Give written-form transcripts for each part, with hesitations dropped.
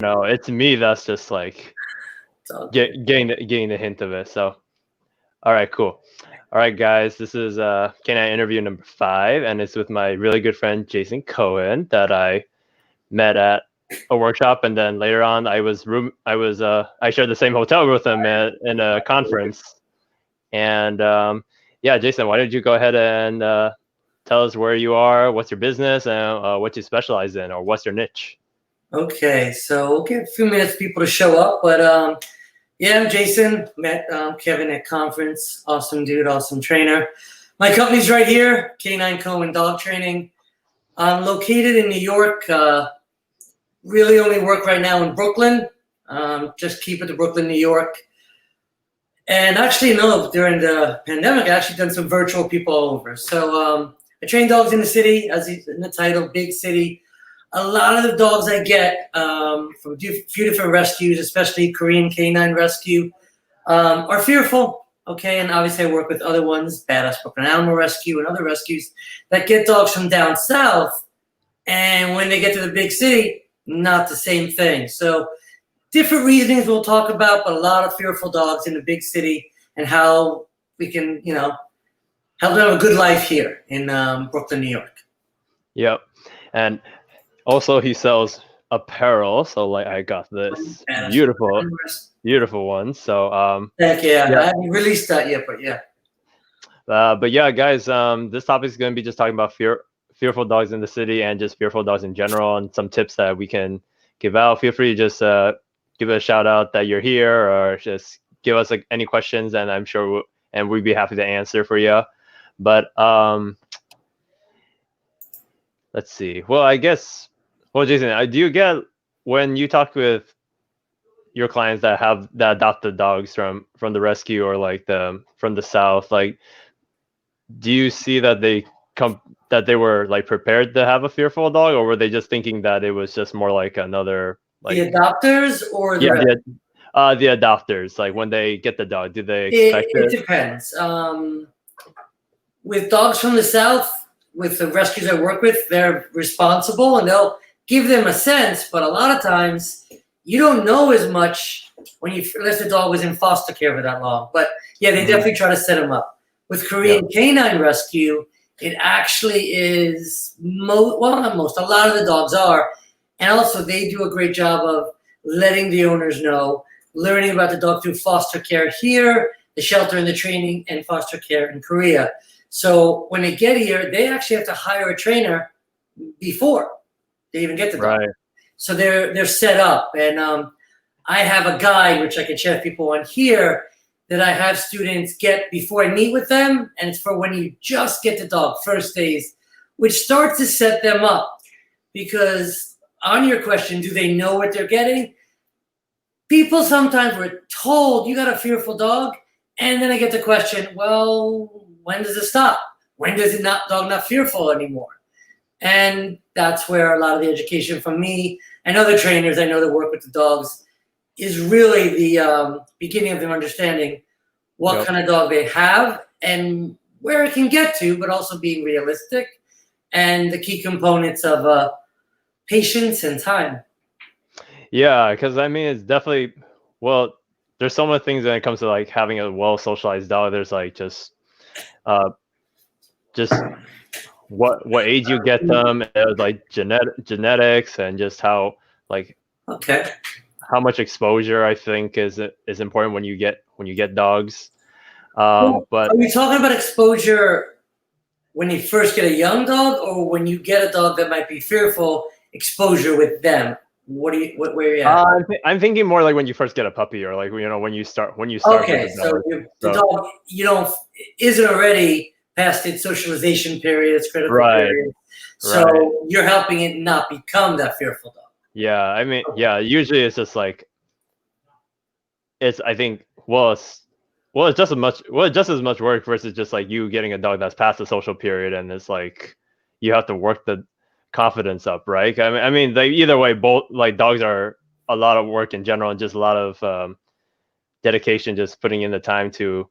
No, it's me that's just like It's all good. getting the hint of it. So, all right, cool. All right, guys, this is Canine interview number 5, and it's with my really good friend Jason Cohen that I met at a workshop, and then later on I shared the same hotel with him in a conference. And yeah, Jason, why don't you go ahead and tell us where you are, what's your business, and what you specialize in, or what's your niche? Okay, so we'll give a few minutes for people to show up, but yeah, I'm Jason. Met Kevin at conference. Awesome dude, awesome trainer. My company's right here, Canine Cohen Dog Training. I'm located in New York. Really only work right now in Brooklyn. Just keep it to Brooklyn, New York. And actually, no, during the pandemic, I actually done some virtual people all over. So I train dogs in the city, as in the title, big city. A lot of the dogs I get from a few different rescues, especially Korean Canine Rescue, are fearful. Okay, and obviously I work with other ones, Badass Brooklyn Animal Rescue and other rescues that get dogs from down south. And when they get to the big city, not the same thing. So different reasonings we'll talk about, but a lot of fearful dogs in the big city and how we can, help them have a good life here in Brooklyn, New York. Yep. And also he sells apparel, so like I got this Badass beautiful Brooklyn Rescue. beautiful one. So Heck yeah, yeah. I haven't released that yet, but yeah. But yeah, guys, this topic is going to be just talking about fearful dogs in the city and just fearful dogs in general, and some tips that we can give out. Feel free to just give a shout out that you're here, or just give us like any questions, and I'm sure we'd be happy to answer for you. But let's see. Well, I guess. Well, Jason, do you get when you talk with your clients that adopted dogs from the rescue or like from the south, like, do you see that they were like prepared to have a fearful dog, or were they just thinking that it was just more like another The like adopters or the yeah rest? the adopters, like when they get the dog, do they It, expect it it? depends. With dogs from the south, with the rescues I work with, they're responsible and they'll give them a sense, but a lot of times you don't know as much unless the dog was in foster care for that long. But yeah, they definitely try to set them up. With Yeah. Korean Canine Rescue, it actually is not most. A lot of the dogs are, and also they do a great job of letting the owners know, learning about the dog through foster care here, the shelter and the training, and foster care in Korea. So when they get here, they actually have to hire a trainer before they even get the dog. Right. So they're set up, and I have a guide which I can share with people on here that I have students get before I meet with them, and it's for when you just get the dog, first days, which starts to set them up. Because on your question, do they know what they're getting? People sometimes were told you got a fearful dog, and then I get the question, well, when does it stop? When does it dog not fearful anymore? And that's where a lot of the education from me and other trainers I know that work with the dogs is really the beginning of them understanding what Yep. kind of dog they have and where it can get to, but also being realistic and the key components of patience and time. Yeah, because I mean, it's definitely, well, there's so many things when it comes to like having a well socialized dog. There's like uh just what age you get them, like genetics, and just how like Okay. how much exposure I think is important when you get dogs. Well, But are you talking about exposure when you first get a young dog, or when you get a dog that might be fearful? Exposure with them. Where are you at? I'm thinking more like when you first get a puppy, or like when you start with Okay, the so dog. the So dog isn't already past its socialization period, its critical right, period. So right. you're helping it not become that fearful dog. Yeah, I mean, yeah. Usually it's just like it's. I think it's just as much work versus just like you getting a dog that's past the social period, and it's like you have to work the confidence up, right? I mean, like either way, both like dogs are a lot of work in general, and just a lot of dedication, just putting in the time to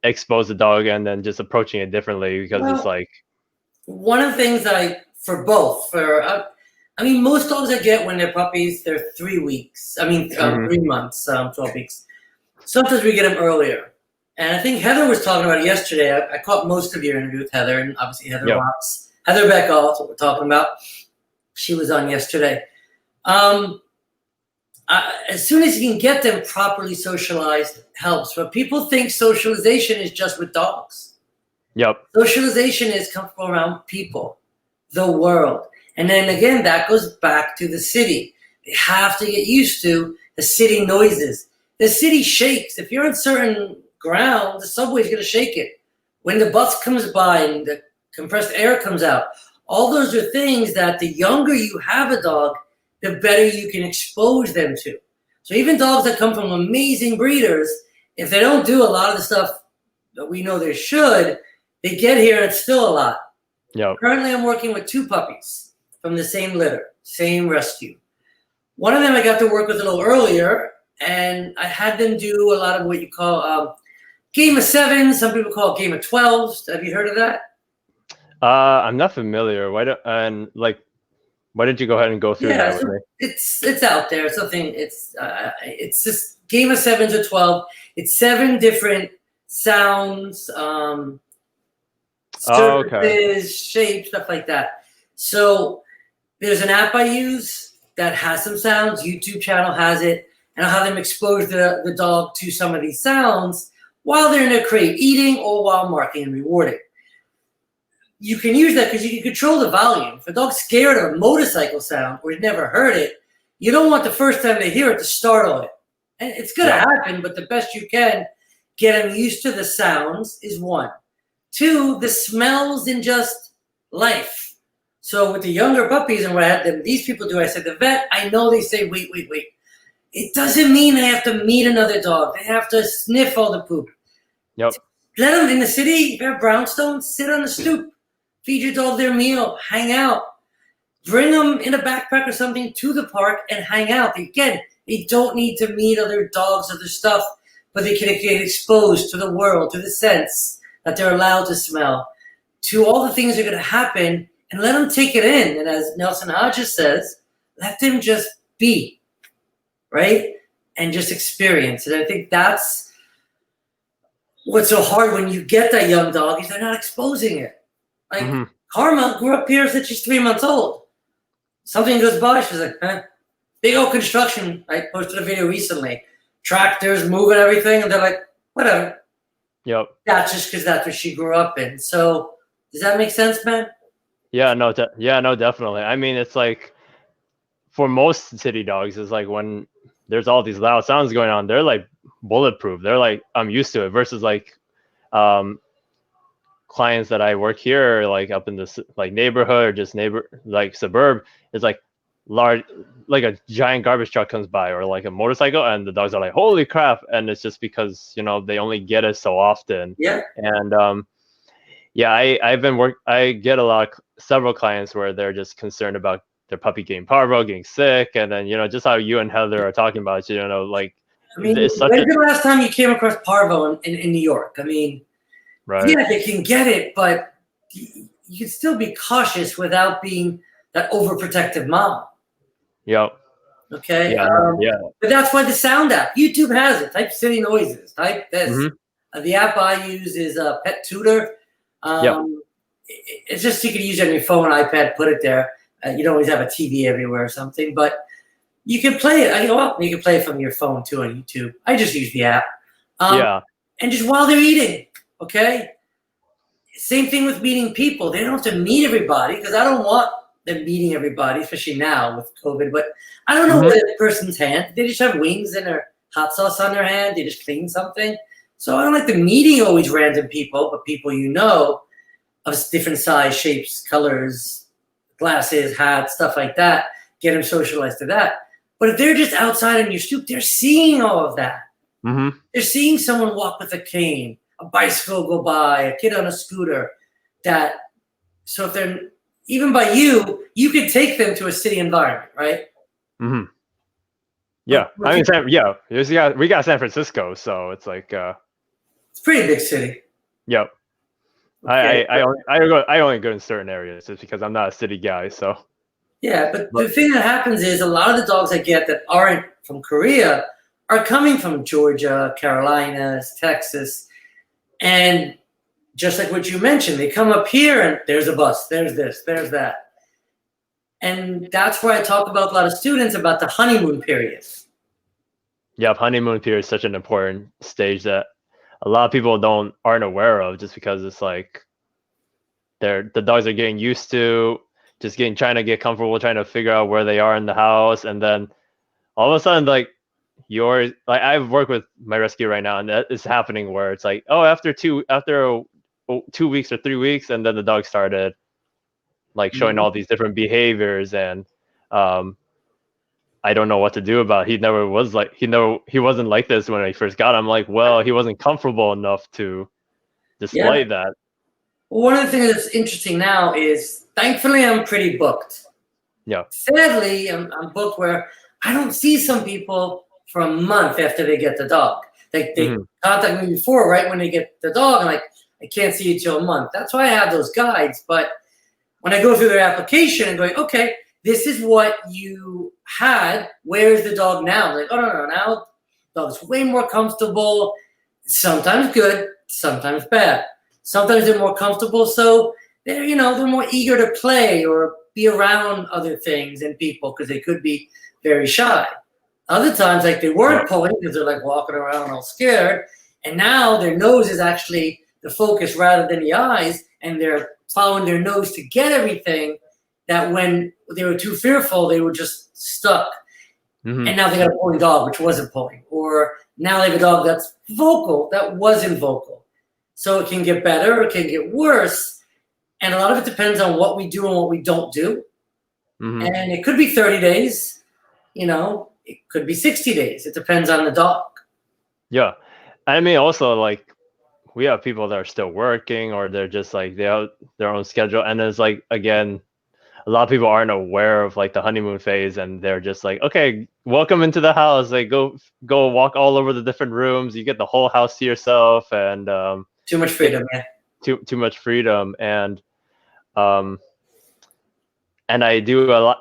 expose the dog, and then just approaching it differently, because it's Well, like one of the things that for both, I mean, most dogs I get when they're puppies, they're 3 weeks. I mean, Hmm. 3 months, 12 weeks. Sometimes we get them earlier. And I think Heather was talking about it yesterday. I caught most of your interview with Heather, and obviously Heather Yep. rocks. Heather Beckall, that's what we're talking about. She was on yesterday. Um, as soon as you can get them properly socialized, helps. But people think socialization is just with dogs. Yep. Socialization is comfortable around people, the world. And then again, that goes back to the city. They have to get used to the city noises. The city shakes. If you're on certain ground, the subway's going to shake it. When the bus comes by and the compressed air comes out, all those are things that the younger you have a dog, the better you can expose them to. So even dogs that come from amazing breeders, if they don't do a lot of the stuff that we know they should, they get here and it's still a lot. Yep. Currently, I'm working with 2 puppies from the same litter, same rescue. One of them I got to work with a little earlier, and I had them do a lot of what you call game of 7. Some people call it game of 12s. Have you heard of that? I'm not familiar. Why didn't you go ahead and go through Yeah, that with me? it's out there. It's something. It's just game of 7s or 12. It's 7 different sounds, Oh, okay. surfaces, shapes, stuff like that. So there's an app I use that has some sounds. YouTube channel has it, and I'll have them expose the dog to some of these sounds while they're in their crate, eating or while marking and rewarding. You can use that because you can control the volume. If a dog's scared of a motorcycle sound or you've never heard it, you don't want the first time they hear it to startle it. And it's going to happen, but the best you can get them used to the sounds is 1. 2, the smells in just life. So with the younger puppies and what I had them, these people do, I said, the vet, I know they say, wait. It doesn't mean they have to meet another dog. They have to sniff all the poop. Yep. Let them in the city, if you have brownstones, sit on the stoop. Feed your dog their meal, hang out. Bring them in a backpack or something to the park and hang out. Again, they don't need to meet other dogs, other stuff, but they can get exposed to the world, to the sense that they're allowed to smell, to all the things that are going to happen, and let them take it in. And as Nelson Hodges says, let them just be, right? And just experience. And I think that's what's so hard when you get that young dog is they're not exposing it. Like Karma grew up here since she's 3 months old. Something goes by, she's like, huh? Big old construction. I posted a video recently. Tractors moving everything, and they're like, whatever. Yep. That's just because that's what she grew up in. So does that make sense, man? Yeah, no, definitely. I mean, it's like for most city dogs, it's like when there's all these loud sounds going on, they're like bulletproof. They're like, I'm used to it. Versus like clients that I work here, like up in this like neighborhood or just suburb, it's like large, like a giant garbage truck comes by or like a motorcycle, and the dogs are like, holy crap. And it's just because they only get it so often. Yeah. And I get several clients where they're just concerned about their puppy getting parvo, getting sick, and then just how you and Heather are talking about, like, I mean, it's such when's the last time you came across parvo in New York? I mean, right. Yeah, they can get it, but you can still be cautious without being that overprotective mom. Yep. Okay. Yeah. But that's why the sound app, YouTube has it. Type city noises. Type this. The app I use is Pet Tutor. It's just you can use it on your phone, iPad, put it there. You don't always have a TV everywhere or something, but you can play it. You can play it from your phone too on YouTube. I just use the app. And just while they're eating, okay? Same thing with meeting people. They don't have to meet everybody because I don't want them meeting everybody, especially now with COVID. But I don't know what a person's hand. They just have wings and their hot sauce on their hand. They just clean something. So I don't like the meeting always random people, but people of different size, shapes, colors, glasses, hats, stuff like that. Get them socialized to that. But if they're just outside on your stoop, they're seeing all of that. They're seeing someone walk with a cane, a bicycle go by, a kid on a scooter. So if they're even by you could take them to a city environment, right? Yeah, I mean, we got San Francisco, so it's like it's a pretty big city. Yep. Okay. I only go in certain areas just because I'm not a city guy, so. Yeah, but the But thing that happens is a lot of the dogs I get that aren't from Korea are coming from Georgia, Carolinas, Texas, and just like what you mentioned, they come up here and there's a bus, there's this, there's that. And that's where I talk about a lot of students about the honeymoon period. yeah, honeymoon period is such an important stage that a lot of people aren't aware of, just because it's like the dogs are getting used to just trying to get comfortable, trying to figure out where they are in the house, and then all of a sudden, like, I've worked with my rescue right now, and that is happening where it's like, oh, after 2 weeks or 3 weeks, and then the dog started like showing Mhm. all these different behaviors, and um I don't know what to do about it. He wasn't like this when I first got him. I'm like, well, he wasn't comfortable enough to Yeah. display that. Well, one of the things that's interesting now is thankfully I'm pretty booked. Yeah. Sadly, I'm booked where I don't see some people for a month after they get the dog. They Hmm. contact me before, right when they get the dog, and like I can't see you till a month. That's why I have those guides. But when I go through their application and going, okay, this is what you had. Where's the dog now? I'm like, oh no, now the dog's way more comfortable. Sometimes good, sometimes bad. Sometimes they're more comfortable, so they're more eager to play or be around other things and people because they could be very shy. Other times, like they Right. weren't pulling because they're like walking around all scared, and now their nose is actually the focus rather than the eyes, and they're following their nose to get everything. That when they were too fearful, they were just stuck, Hmm. and now they got a pulling dog, which wasn't pulling, or now they have a dog that's vocal that wasn't vocal. So it can get better, or it can get worse, and a lot of it depends on what we do and what we don't do. Hmm. And it could be 30 days, it could be 60 days. It depends on the dog. Yeah. I mean, also, like, we have people that are still working, or they're just like they have their own schedule, and it's like, again, a lot of people aren't aware of like the honeymoon phase, and they're just like, okay, welcome into the house, like go walk all over the different rooms, you get the whole house to yourself, and Too much it, freedom, man. too much freedom. Um and I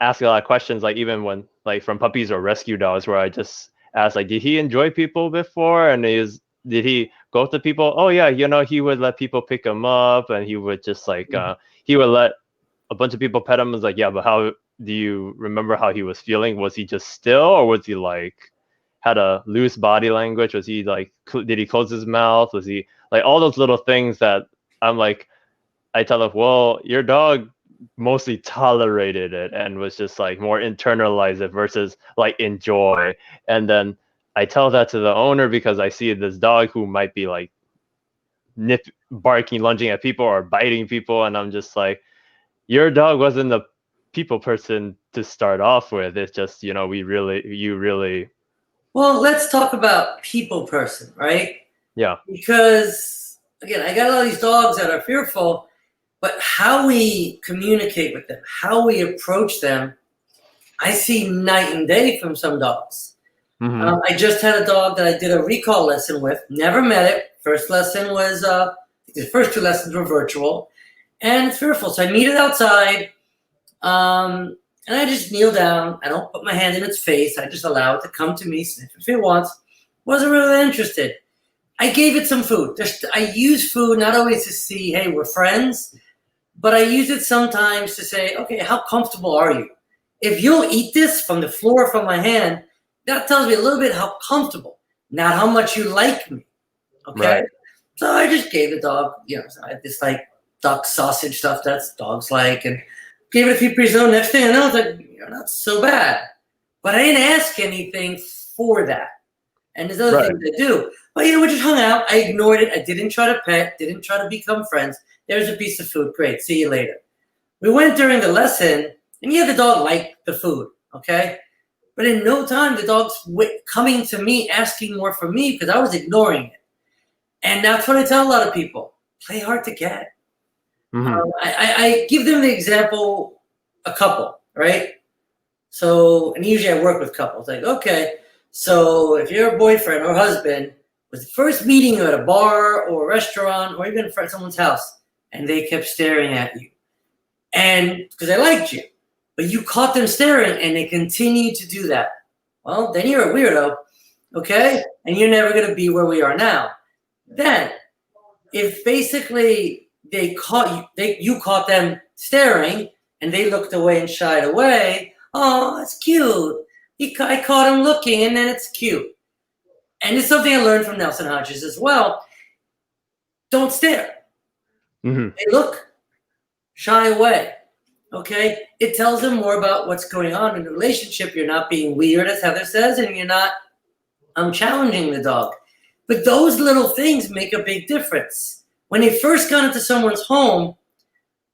ask a lot of questions, like even when like from puppies or rescue dogs, where I just ask, like, did he enjoy people before, and did he go to people? Oh yeah, he would let people pick him up, and he would just like he would let a bunch of people pet him. I was like, yeah, but how do you remember how he was feeling? Was he just still, or was he like had a loose body language? Was he like, did he close his mouth? Was he like all those little things that I'm like, I tell him, well, your dog mostly tolerated it and was just like more internalize it versus like enjoy. And then I tell that to the owner because I see this dog who might be like barking, lunging at people or biting people, and I'm just like, your dog wasn't the people person to start off with. It's just, you really, Well, let's talk about people person, right? yeah. Because again, I got all these dogs that are fearful, but how we communicate with them, how we approach them, I see night and day from some dogs. Hmm. I just had a dog that I did a recall lesson with. Never met it. First lesson was the first two lessons were virtual, and it's fearful. So I meet it outside, and I just kneel down. I don't put my hand in its face. I just allow it to come to me, sniff if it wants. Wasn't really interested. I gave it some food. I use food not always to see, hey, we're friends, but I use it sometimes to say, okay, how comfortable are you? If you'll eat this from the floor from my hand, that tells me a little bit how comfortable, not how much you like me. Okay. Right. So I just gave the dog, I had this like duck sausage stuff that's dogs like, and gave it a few pieces. Next thing I know, it's like, you're not so bad. But I didn't ask anything for that. And there's other Right. things I do. But we just hung out. I ignored it. I didn't try to pet, didn't try to become friends. There's a piece of food. Great. See you later. We went during the lesson, and yeah, the dog liked the food. Okay. But in no time, the dog's coming to me, asking more from me because I was ignoring it. And that's what I tell a lot of people: play hard to get. Hmm. I give them the example, a couple, right? So, and usually I work with couples. Like, okay, so if your boyfriend or husband was first meeting you at a bar or a restaurant or even at someone's house, and they kept staring at you, and because they liked you, but you caught them staring and they continue to do that. Well, then you're a weirdo, okay? And you're never going to be where we are now. Then, if basically you caught them staring and they looked away and shied away, oh, that's cute. I caught him looking, and then it's cute. And it's something I learned from Nelson Hodges as well. Don't stare. Mm-hmm. Hey, look, shy away. Okay? It tells them more about what's going on in the relationship. You're not being weird, as Heather says, and you're not challenging the dog. But those little things make a big difference. When they first got into someone's home,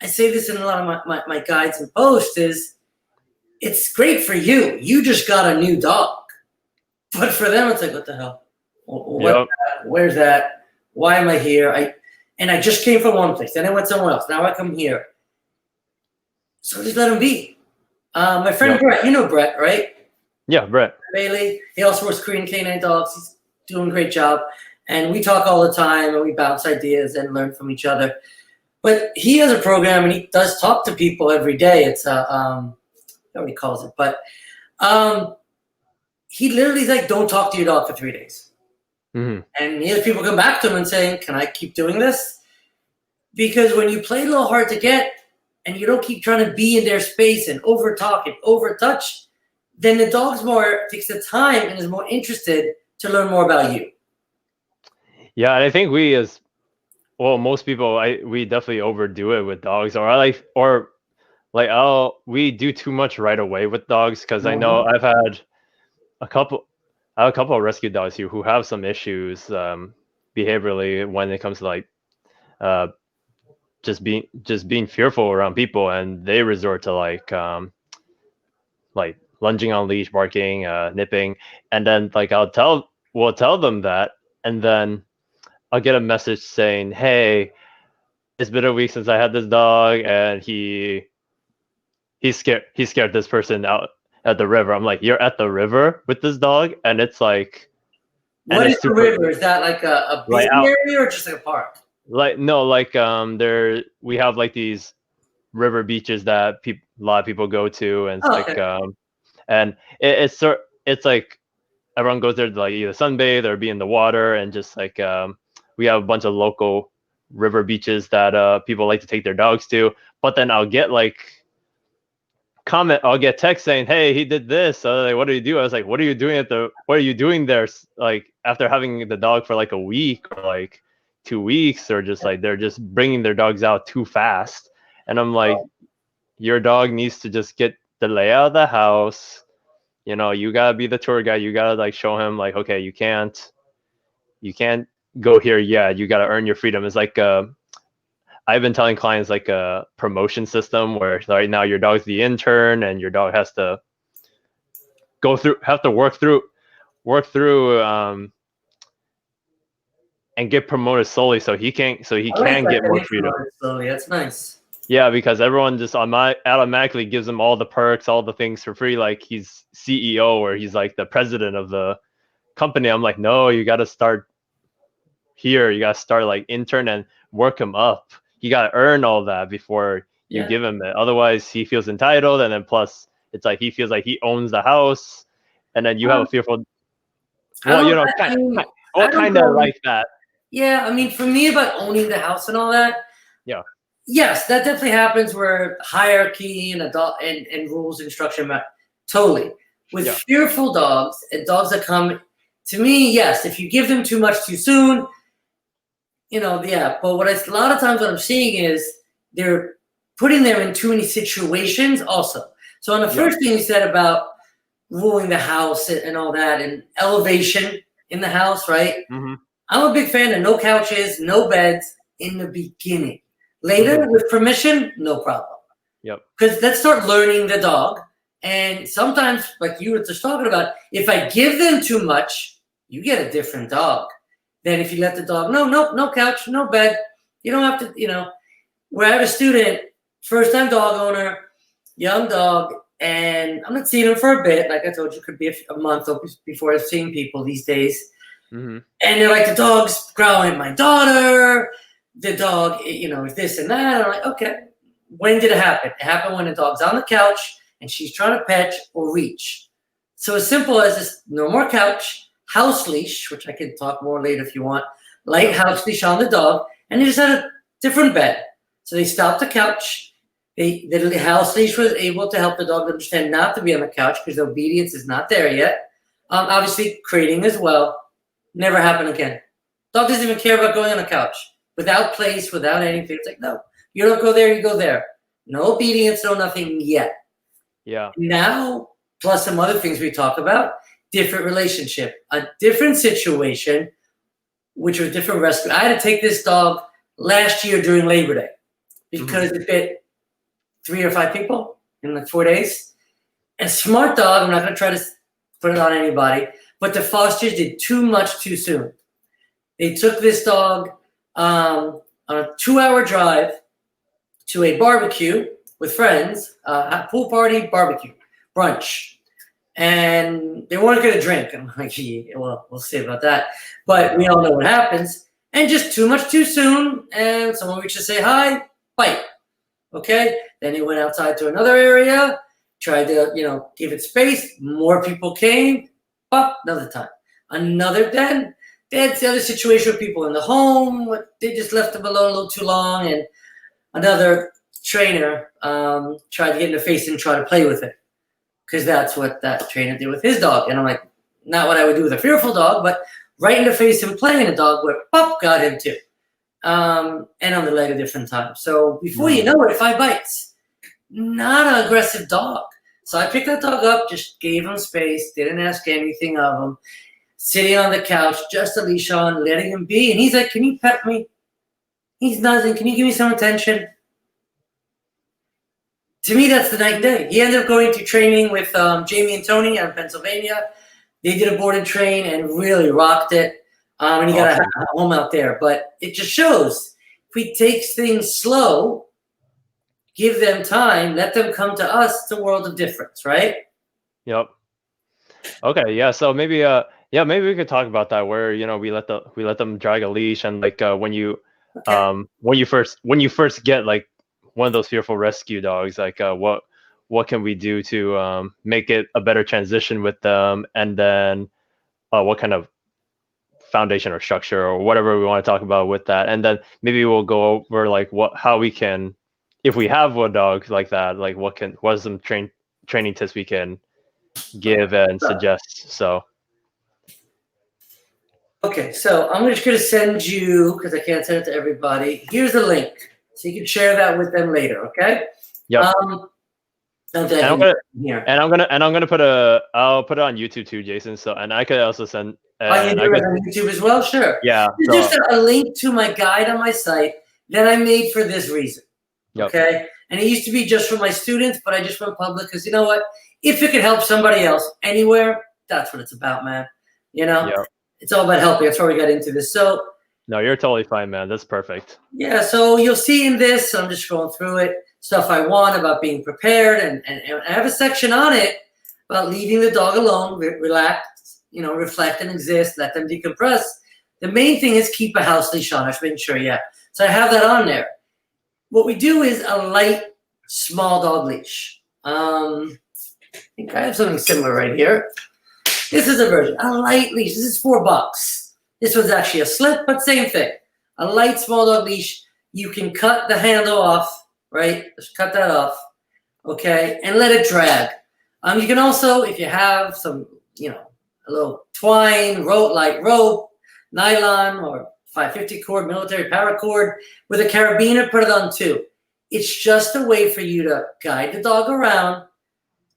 I say this in a lot of my guides and posts, is it's great for you. You just got a new dog. But for them, it's like, what the hell? What? Where's that? Why am I here? I just came from one place. Then I went somewhere else. Now I come here. So just let him be. My friend Brett, you know Brett, right? Yeah, Brett Bailey. He also works Korean canine dogs. He's doing a great job. And we talk all the time and we bounce ideas and learn from each other. But he has a program and he does talk to people every day. It's what he calls it. But he literally is like, don't talk to your dog for 3 days. Mm-hmm. And he has people come back to him and saying, can I keep doing this? Because when you play a little hard to get and you don't keep trying to be in their space and over talk and over touch, then the dog's takes the time and is more interested to learn more about you. Yeah, and I think most people, we definitely overdo it with dogs, we do too much right away with dogs, because I know I have a couple of rescue dogs here who have some issues behaviorally when it comes to just being fearful around people, and they resort to like lunging on leash, barking, nipping, and then we'll tell them that, and then I'll get a message saying, hey, it's been a week since I had this dog, and he scared this person out at the river. I'm like, you're at the river with this dog? And it's like, what is the river? Is that like a busy area or just like a park? We have like these river beaches that a lot of people go to, and it's like everyone goes there to like either sunbathe or be in the water, and just like we have a bunch of local river beaches that people like to take their dogs to. But then I'll get text saying, hey, he did this, so like, what do you do? I was like, what are you doing there, like after having the dog for like a week or like 2 weeks, or just like they're just bringing their dogs out too fast. And I'm like, your dog needs to just get the layout of the house. You gotta be the tour guide. You gotta like show him like, okay, you can't go here yet. You gotta earn your freedom. It's like I've been telling clients like a promotion system where right now your dog's the intern and your dog has to work through and get promoted slowly so he can get more freedom. Slowly. That's nice. Yeah, because everyone just automatically gives him all the perks, all the things for free, like he's CEO or he's like the president of the company. I'm like, no, you got to start here. You got to start like intern and work him up. You got to earn all that before you give him it. Otherwise, he feels entitled, and then plus, it's like he feels like he owns the house, and then you have a fearful. Well, kind of like that. Yeah, I mean, for me, about owning the house and all that. Yeah. Yes, that definitely happens where hierarchy and and rules and structure matter. Totally. With fearful dogs and dogs that come to me, yes, if you give them too much too soon, But a lot of times what I'm seeing is they're putting them in too many situations also. So on the first thing you said about ruling the house and all that and elevation in the house, right? Mm-hmm. I'm a big fan of no couches, no beds in the beginning. Later, with permission, no problem. Yep. Because let's start learning the dog. And sometimes, like you were just talking about, if I give them too much, you get a different dog. Then if you let the dog, no couch, no bed. You don't have to, where I have a student, first-time dog owner, young dog, and I'm not seeing him for a bit. Like I told you, it could be a month before I've seen people these days. Mm-hmm. And they're like, the dog's growling at my daughter. The dog, is this and that. And I'm like, okay, when did it happen? It happened when the dog's on the couch and she's trying to pet or reach. So as simple as this, no more couch, house leash, which I can talk more later if you want, light house leash on the dog, and they just had a different bed. So they stopped the couch. The house leash was able to help the dog understand not to be on the couch because the obedience is not there yet. Obviously, crating as well. Never happened again. Dog doesn't even care about going on a couch. Without place, without anything. It's like, no, you don't go there, you go there. No obedience, no nothing yet. Yeah. Now, plus some other things we talk about, different relationship, a different situation, which was different rescue. I had to take this dog last year during Labor Day because it bit 3 or 5 people in like 4 days. And smart dog, I'm not going to try to put it on anybody, but the fosters did too much too soon. They took this dog on a 2-hour drive to a barbecue with friends, a pool party, barbecue, brunch. And they weren't going to drink. I'm like, yeah, well, we'll see about that. But we all know what happens. And just too much too soon. And someone reached to say hi, bite. Okay? Then he went outside to another area, tried to, give it space. More people came. Pop, another time. Another den. That's the other situation with people in the home. They just left them alone a little too long. And another trainer tried to get in the face and try to play with it. Because that's what that trainer did with his dog. And I'm like, not what I would do with a fearful dog, but right in the face and playing a dog where pop got him too. And on the leg a different time. So before you know it, 5 bites. Not an aggressive dog. So I picked that dog up, just gave him space, didn't ask anything of him. Sitting on the couch, just a leash on, letting him be. And he's like, can you pet me? He's nothing. Can you give me some attention? To me, that's the night and day. He ended up going to training with Jamie and Tony out of Pennsylvania. They did a board and train and really rocked it. And he got a home out there. But it just shows if we take things slow, give them time, let them come to us, it's a world of difference, right? Yep. Okay. Yeah. So maybe maybe we could talk about that where we let them drag a leash and like when you first get like one of those fearful rescue dogs, like what can we do to make it a better transition with them, and then what kind of foundation or structure or whatever we want to talk about with that, and then maybe we'll go over like how we can, if we have a dog like that, like what are some training tips we can give and suggest. So okay, so I'm just going to send you, because I can't send it to everybody. Here's the link, so you can share that with them later. Okay. Yep. I'm gonna put I'll put it on YouTube too, Jason. So and I could also send. You do it on YouTube as well, sure. Yeah. There's just a link to my guide on my site that I made for this reason. Yep. Okay. And it used to be just for my students, but I just went public because you know what? If it could help somebody else anywhere, that's what it's about, man. Yep. It's all about helping. That's why we got into this. So no, you're totally fine, man. That's perfect. Yeah, so you'll see in this, I'm just scrolling through it, stuff I want about being prepared, and I have a section on it about leaving the dog alone, relax, reflect and exist, let them decompress. The main thing is keep a house leash on. I should make sure, yeah. So I have that on there. What we do is a light, small dog leash. I think I have something similar right here. This is a version, a light leash. This is $4. This was actually a slip, but same thing. A light, small dog leash. You can cut the handle off, right? Just cut that off, okay? And let it drag. You can also, if you have some, a little twine, light rope, nylon, or 550 cord, military paracord, with a carabiner, put it on too. It's just a way for you to guide the dog around,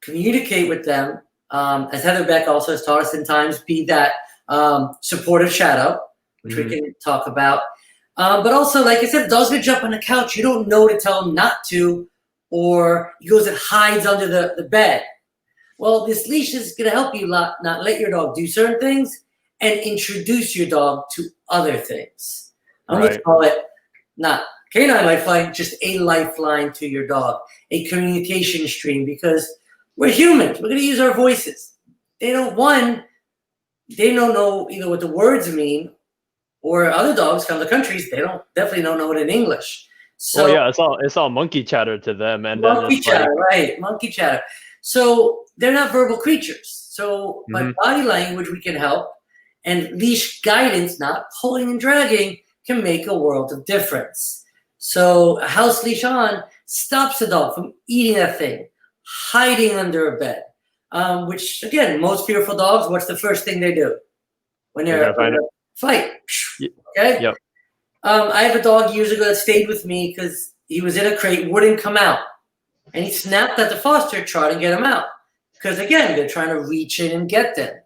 communicate with them. As Heather Beck also has taught us in times, be that supportive shadow, which we can talk about. But also, like I said, the dog's gonna jump on the couch. You don't know to tell him not to, or he goes and hides under the bed. Well, this leash is gonna help you not let your dog do certain things and introduce your dog to other things. I'm gonna call it not canine lifeline, just a lifeline to your dog, a communication stream, because we're humans. We're gonna use our voices. They don't know either what the words mean, or other dogs from the countries, definitely don't know it in English. So yeah, it's all monkey chatter to them, and monkey chatter, right? Monkey chatter. So they're not verbal creatures. So by Hmm. body language, we can help, and leash guidance, not pulling and dragging, can make a world of difference. So a house leash on stops the dog from eating that thing, hiding under a bed, which again, most fearful dogs, what's the first thing they do when They're gonna when find it. they're fight? Y- Okay. Yep. I have a dog years ago that stayed with me because he was in a crate, wouldn't come out. And he snapped at the foster, trying to get him out. Because again, they're trying to reach in and get them.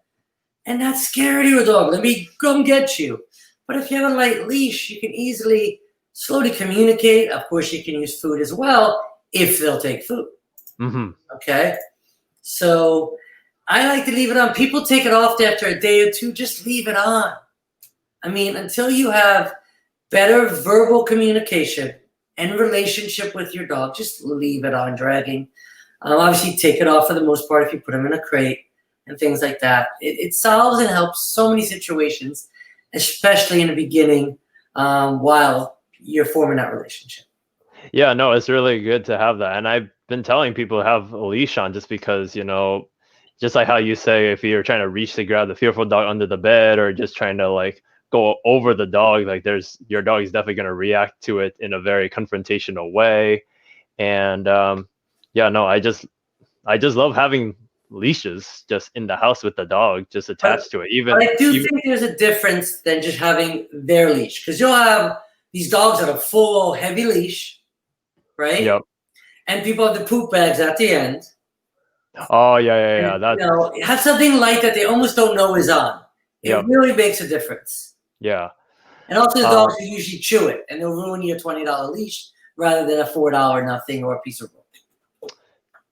And that's scary to a dog. Let me come get you. But if you have a light leash, you can easily slowly communicate. Of course, you can use food as well if they'll take food. Hmm. Okay? So I like to leave it on. People take it off after a day or two. Just leave it on. I mean, until you have better verbal communication and relationship with your dog, just leave it on dragging. Obviously, take it off for the most part if you put them in a crate and things like that. It solves and helps so many situations, especially in the beginning while you're forming that relationship. Yeah, no, it's really good to have that. And I've been telling people to have a leash on just because, just like how you say, if you're trying to reach to grab the fearful dog under the bed or just trying to like go over the dog, like your dog is definitely going to react to it in a very confrontational way. And yeah, no, I just love having leashes just in the house with the dog, just But, attached to it. but Even I do even think there's a difference than just having their leash, because you'll have these dogs that are full heavy leash, right? Yep. And people have the poop bags at the end. Oh yeah, yeah, And yeah. That have something light that they almost don't know is on. It yep. really makes a difference. Yeah. And also, the Um, dogs will usually chew it, and they'll ruin your $20 leash rather than a $4 nothing or a piece of rope.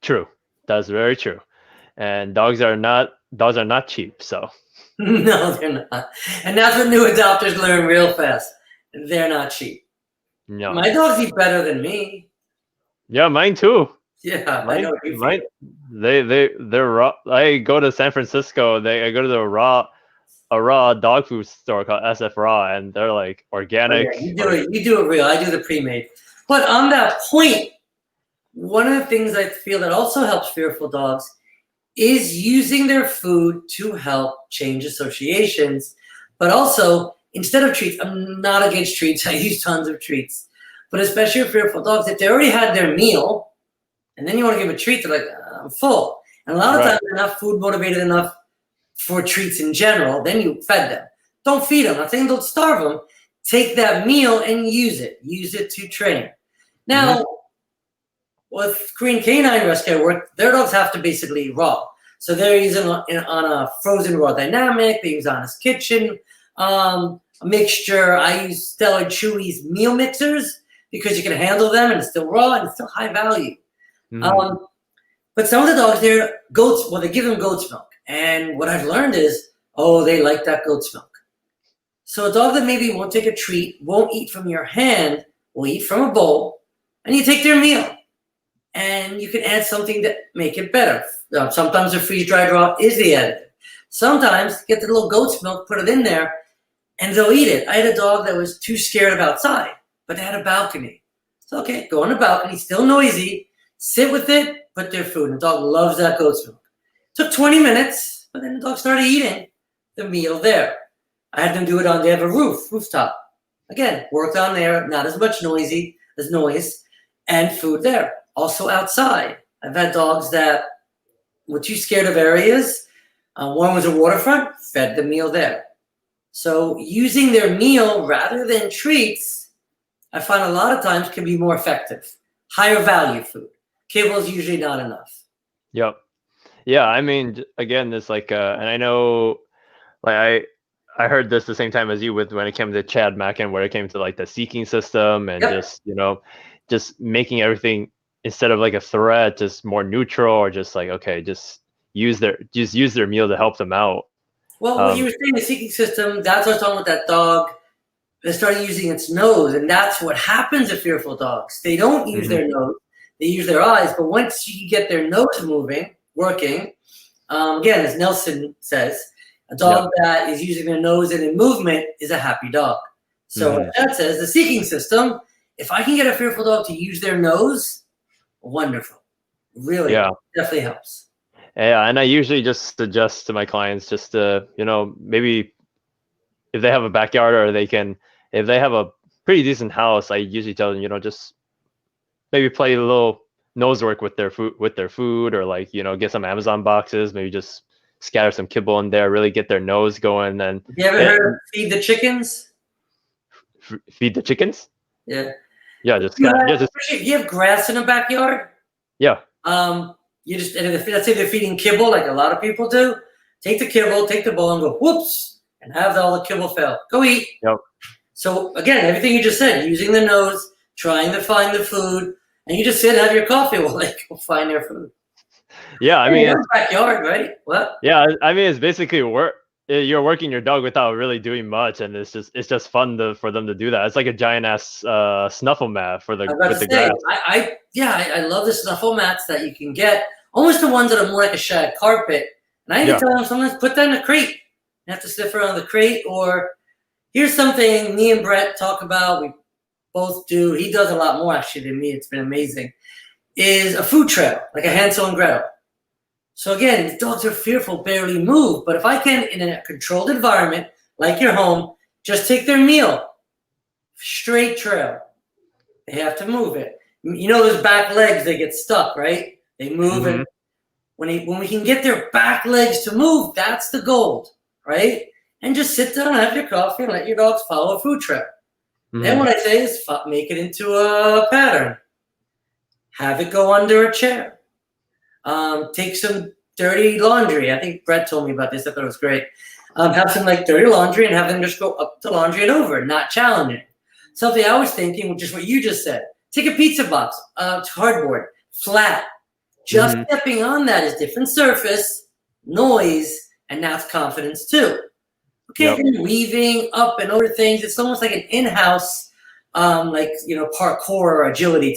True. That's very true. And dogs are not cheap, so No, they're not. And that's what new adopters learn real fast. They're not cheap. no. My dogs eat better than me. Yeah, mine too. Yeah, I know Mine what you mine feel. they're raw. I go to San Francisco, I go to a raw dog food store called SF Raw, and they're like Oh yeah, organic you do or it. You do it real. I do the pre-made. But on that point, one of the things I feel that also helps fearful dogs is using their food to help change associations. But also, instead of treats, I'm not against treats. I use tons of treats. But especially for fearful dogs, if they already had their meal and then you want to give a treat, they're like, I'm full. And a lot of right. times they're not food motivated enough for treats in general. Then you fed them. Don't feed them. I'm not saying don't starve them. Take that meal and use it. Use it to train. Hmm. Now, with Korean canine rescue work, their dogs have to basically eat raw. So they're using on a frozen raw dynamic. They use Honest Kitchen a mixture. I use Stellar Chewy's meal mixers because you can handle them and it's still raw and it's still high value. Hmm. But some of the dogs, they're goats. Well, they give them goat's milk, and what I've learned is, oh, they like that goat's milk. So a dog that maybe won't take a treat, won't eat from your hand, will eat from a bowl, and you take their meal and you can add something to make it better. Sometimes the freeze-dried raw is the additive. Sometimes get the little goat's milk, put it in there, and they'll eat it. I had a dog that was too scared of outside, but they had a balcony. So okay, go on the balcony, still noisy, sit with it, put their food. And the dog loves that goat's milk. Took 20 minutes, but then the dog started eating the meal there. I had them do it they have a rooftop. Again, worked on there, not as much noise, and food there. Also outside. I've had dogs that were too scared of areas. One was a waterfront, fed the meal there. So using their meal rather than treats, I find a lot of times can be more effective. Higher value food. Kibble is usually not enough. Yep. Yeah, I mean, again, this like, and I know, like, I heard this the same time as you with when it came to Chad Mackin, where it came to like the seeking system and Yep. just making everything instead of like a threat, just more neutral, or just like, okay, just use their meal to help them out. Well, what you Um, were saying, the seeking system, that's what's wrong with that dog. They started using its nose, and that's what happens to fearful dogs. They don't use mhm. their nose, they use their eyes, but once you get their nose working, again, as Nelson says, a Yep. dog that is using their nose and in movement is a happy dog. So Hmm. that says the seeking system, if I can get a fearful dog to use their nose, wonderful. Really, Yeah. definitely helps. Yeah, and I usually just suggest to my clients just to, maybe if they have a backyard or if they have a pretty decent house, I usually tell them, just maybe play a little nose work with their food, or like, get some Amazon boxes, maybe just scatter some kibble in there, really get their nose going, and You ever heard of feed the chickens? feed the chickens. Yeah. Yeah, just You kind have, yeah, just if you have grass in the backyard, yeah, you just, and let's say they're feeding kibble, like a lot of people do. Take the kibble, take the bowl, and go whoops, and have all the kibble fell. Go eat. yep. So again, everything you just said, using the nose, trying to find the food, and you just sit and have your coffee while they go find their food. Yeah, I mean, it's, backyard, right? What? yeah, I mean, it's basically work. You're working your dog without really doing much, and it's just fun for them to do that. It's like a giant ass snuffle mat I was about with to the say, grass. I love the snuffle mats that you can get, almost the ones that are more like a shag carpet. And I even tell them sometimes put that in a crate. You have to sniff around the crate. Or here's something me and Brett talk about. We both do. He does a lot more actually than me. It's been amazing. Is a food trail, like a Hansel and Gretel. So again, the dogs are fearful, barely move. But if I can, in a controlled environment, like your home, just take their meal, straight trail. They have to move it. You know those back legs, they get stuck, right? They move, and when we can get their back legs to move, that's the gold, right? And just sit down, have your coffee, and let your dogs follow a food trail. Then what I say is make it into a pattern. Have it go under a chair. Take some dirty laundry. I think Brett told me about this. I thought it was great. Have some like dirty laundry and have them just go up the laundry and over, not challenging. Something I was thinking, which is what you just said. Take a pizza box, cardboard, flat. Just stepping on that is different surface, noise, and now it's confidence too. Okay, if you're weaving up and over things, it's almost like an in-house, parkour or agility.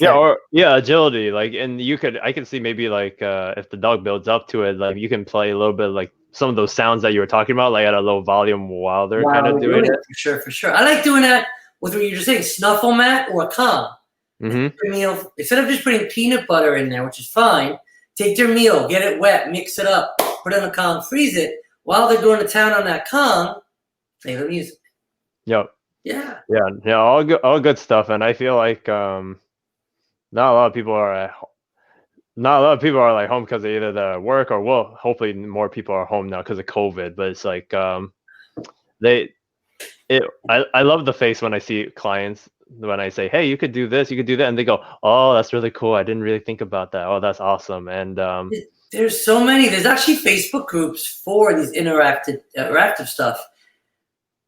Agility. Like, and I can see maybe like if the dog builds up to it, like you can play a little bit like some of those sounds that you were talking about, like at a low volume while they're kind of doing it. For sure. I like doing that with what you're just saying, snuffle mat or a calm. Meal, instead of just putting peanut butter in there, which is fine, take their meal, get it wet, mix it up, put it in a Kong, freeze it. While they're going to town on that Kong, play the music. Yep. Yeah. All good stuff. And I feel like not a lot of people are like home because of either the work or, well, hopefully more people are home now because of COVID. But it's like I love the face when I see clients, when I say, hey, you could do this, you could do that, and they go, oh, that's really cool, I didn't really think about that. Oh, that's awesome. And there's so many. There's actually Facebook groups for these interactive stuff,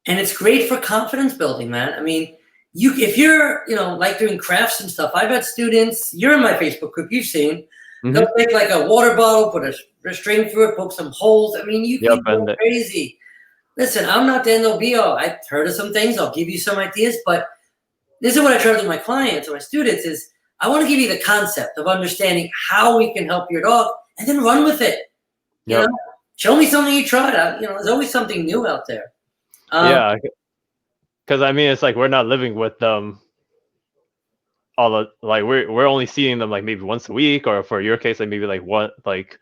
and it's great for confidence building, man. I mean, if you're like doing crafts and stuff, I've had students, you're in my Facebook group, you've seen, they'll take like a water bottle, put a string through it, poke some holes. I mean, you can go crazy. Listen, I'm not the end all be all. I've heard of some things. I'll give you some ideas, but this is what I try to do with my clients or my students is I want to give you the concept of understanding how we can help your dog and then run with it. You know, show me something you tried. There's always something new out there. Because I mean, it's like we're not living with them we're only seeing them like maybe once a week, or for your case, like maybe like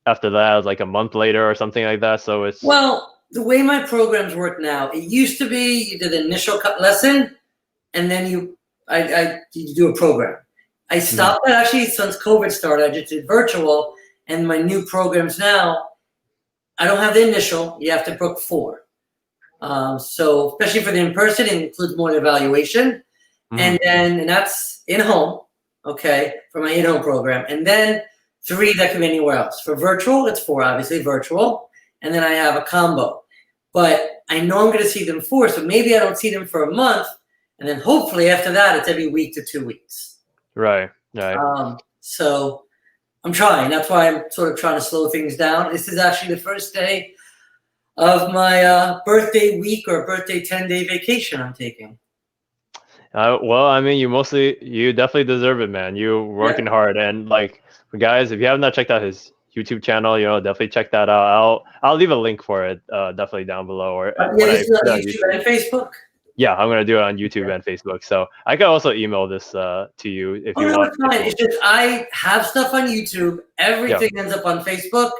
after that, like a month later or something like that. So it's the way my programs work now, it used to be you did an initial lesson and then you do a program. I stopped that actually since COVID started. I just did virtual, and my new programs now, I don't have the initial. You have to book 4. So especially for the in-person, it includes more evaluation. And that's in-home, okay, for my in-home program. And then 3 that can be anywhere else. For virtual, it's 4, obviously, virtual. And then I have a combo. But I know I'm going to see them 4, so maybe I don't see them for a month. And then hopefully after that, it's every week to 2 weeks. Right. So I'm trying. That's why I'm sort of trying to slow things down. This is actually the first day of my birthday week or birthday 10-day vacation I'm taking. Well, I mean, you definitely deserve it, man. You're working hard, and like, guys, if you have not checked out his YouTube channel, definitely check that out. I'll leave a link for it, definitely down below. Or YouTube and Facebook. Yeah, I'm gonna do it on YouTube and Facebook. So I can also email this to you if Oh you no, want. it's fine. It's just I have stuff on YouTube. Yeah, Everything ends up on Facebook,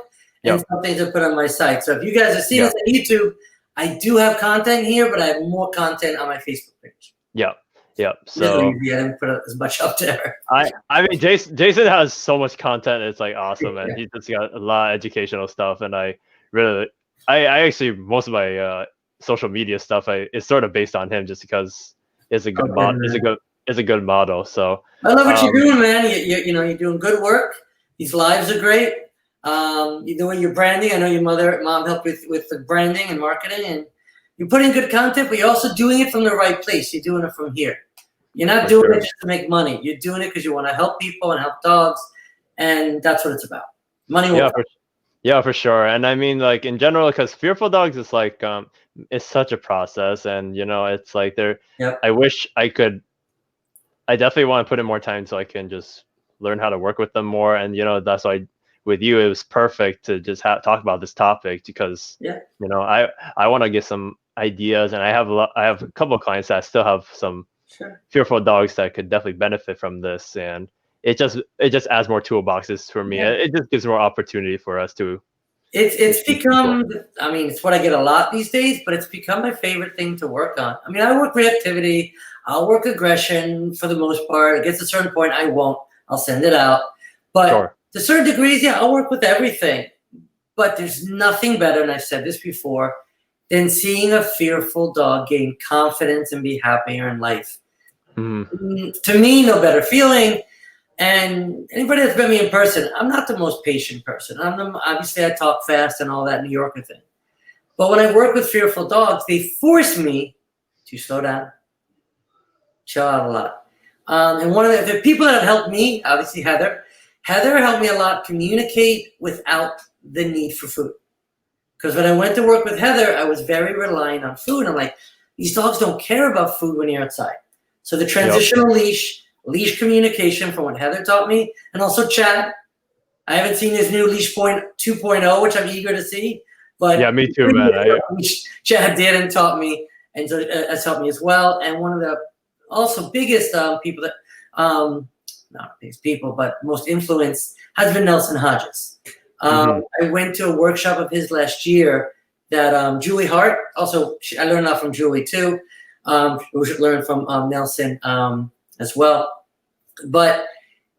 and yeah, some things are put on my site. So if you guys are seeing yeah, this on YouTube, I do have content here, but I have more content on my Facebook page. yeah, yeah. It's a little So easy. I didn't put as much up there. I mean, Jason has so much content. It's like awesome, and Yeah. he's just got a lot of educational stuff. And I really, I actually most of my social media stuff is sort of based on him, just because it's a good Okay, mod, man. it's a good model. So I love what you're um, doing, man. You know, you're doing good work. These lives are great. You're doing your branding. I know your mom helped with the branding and marketing, and you're putting good content, but you're also doing it from the right place. You're doing it from here. You're not for doing sure. it just to make money. You're doing it because you want to help people and help dogs, and that's what it's about. Money will Yeah, come. yeah, for sure. And I mean, like in general, because Fearful Dogs is like it's such a process, and it's like there. Yep. I wish I could. I definitely want to put in more time so I can just learn how to work with them more. And that's why with you it was perfect to just talk about this topic, because Yeah. I want to get some ideas, and I have a couple of clients that still have some Sure. Fearful Dogs that could definitely benefit from this, and it just adds more toolboxes for me. Yeah. It just gives more opportunity for us to It's teach people. become, I mean, it's what I get a lot these days, but it's become my favorite thing to work on. I mean, I work reactivity, I'll work aggression for the most part. It gets to a certain point, I won't. I'll send it out. But Sure. to certain degrees, yeah, I'll work with everything. But there's nothing better, and I've said this before, than seeing a fearful dog gain confidence and be happier in life. To me, no better feeling. And anybody that's met me in person, I'm not the most patient person. Obviously, I talk fast and all that New Yorker thing. But when I work with fearful dogs, they force me to slow down, chill out a lot. And one of the people that have helped me, obviously Heather helped me a lot communicate without the need for food. Because when I went to work with Heather, I was very reliant on food. I'm like, these dogs don't care about food when you're outside. So the transitional leash communication from what Heather taught me, and also Chad. I haven't seen his new leash point 2.0, which I'm eager to see. But Yeah, me too, man. Chad did and taught me, and so has helped me as well. And one of the also biggest people that, not biggest people, but most influence has been Nelson Hodges. I went to a workshop of his last year that Julie Hart, also I learned a lot from Julie too. We should learn from Nelson as well. But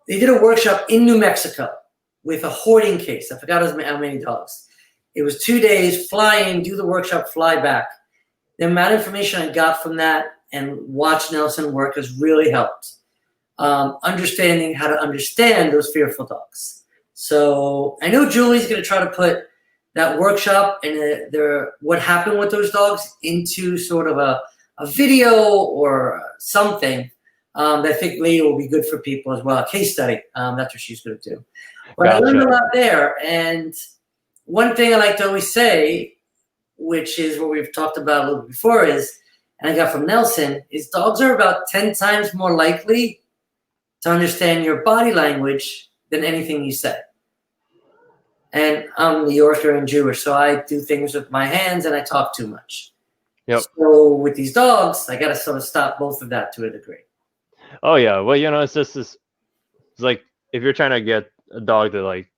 they did a workshop in New Mexico with a hoarding case. I forgot how many dogs. It was 2 days, fly in, do the workshop, fly back. The amount of information I got from that and watch Nelson work has really helped. Understanding how to understand those fearful dogs. So I know Julie's going to try to put that workshop and what happened with those dogs into sort of a video or something that I think later will be good for people as well. A case study. That's what she's going to do. But I learned a lot there. And one thing I like to always say, which is what we've talked about a little bit before, and I got from Nelson, is dogs are about 10 times more likely to understand your body language than anything you say. And I'm New Yorker and Jewish, so I do things with my hands and I talk too much. Yep. So with these dogs, I got to sort of stop both of that to a degree. Oh yeah, well it's just this. It's like if you're trying to get a dog to like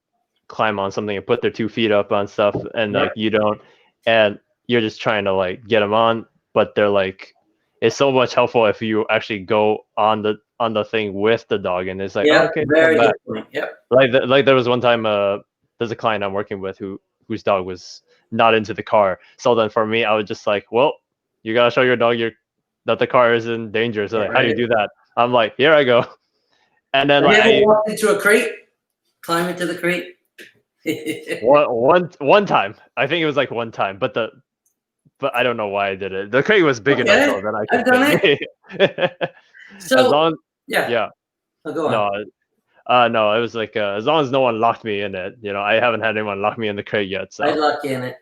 climb on something and put their 2 feet up on stuff, and like you don't, and you're just trying to like get them on, but they're like, it's so much helpful if you actually go on the thing with the dog, and it's like, okay, very good point. Yep. Like there was one time there's a client I'm working with whose dog was not into the car. So then for me, I was just like, well, you gotta show your dog that the car is in danger. So like, how do you do that? I'm like, here I go. And then Have like you ever walked into a crate? Climb into the crate? one time. I think it was like one time, but I don't know why I did it. The crate was big enough so that I could. I've done it. So as long yeah. Oh, go on. No, it was like as long as no one locked me in it. I haven't had anyone lock me in the crate yet. So I'd lock you in it.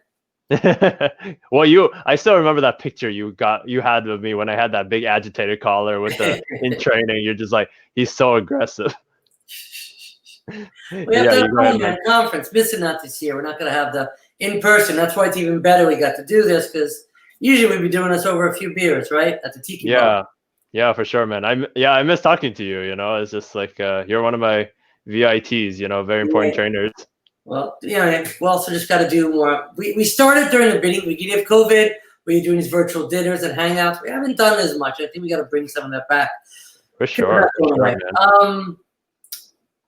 Well, I still remember that picture you had of me when I had that big agitated collar with the in training. You're just like, he's so aggressive. We have to have a conference. Missing out this year. We're not going to have the in person. That's why it's even better we got to do this, because Usually we'd be doing this over a few beers, right? At the tiki bar. Yeah, for sure, man. I miss talking to you. It's just like you're one of my VITs. Very important Yeah. trainers. Well, we also just got to do more. We started during the beginning of COVID. We were doing these virtual dinners and hangouts. We haven't done as much. I think we got to bring some of that back. For sure, man.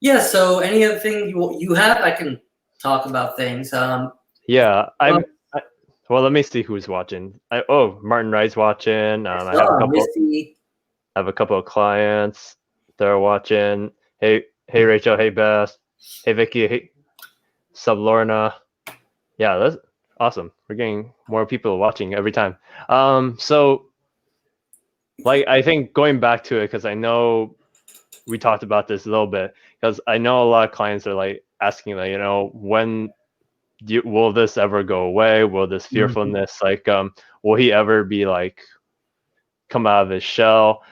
Yeah. So any other thing you have, I can talk about things. Yeah, well, let me see who's watching. Martin Wright's watching. I Misty. have a couple of clients that are watching. Hey, Rachel. Hey, Beth. Hey, Vicky. Hey, Sub Lorna. Yeah, that's awesome. We're getting more people watching every time. So like I think going back to it, because I know we talked about this a little bit, because I know a lot of clients are like asking, like, when will this ever go away? Will this fearfulness, will he ever be like come out of his shell?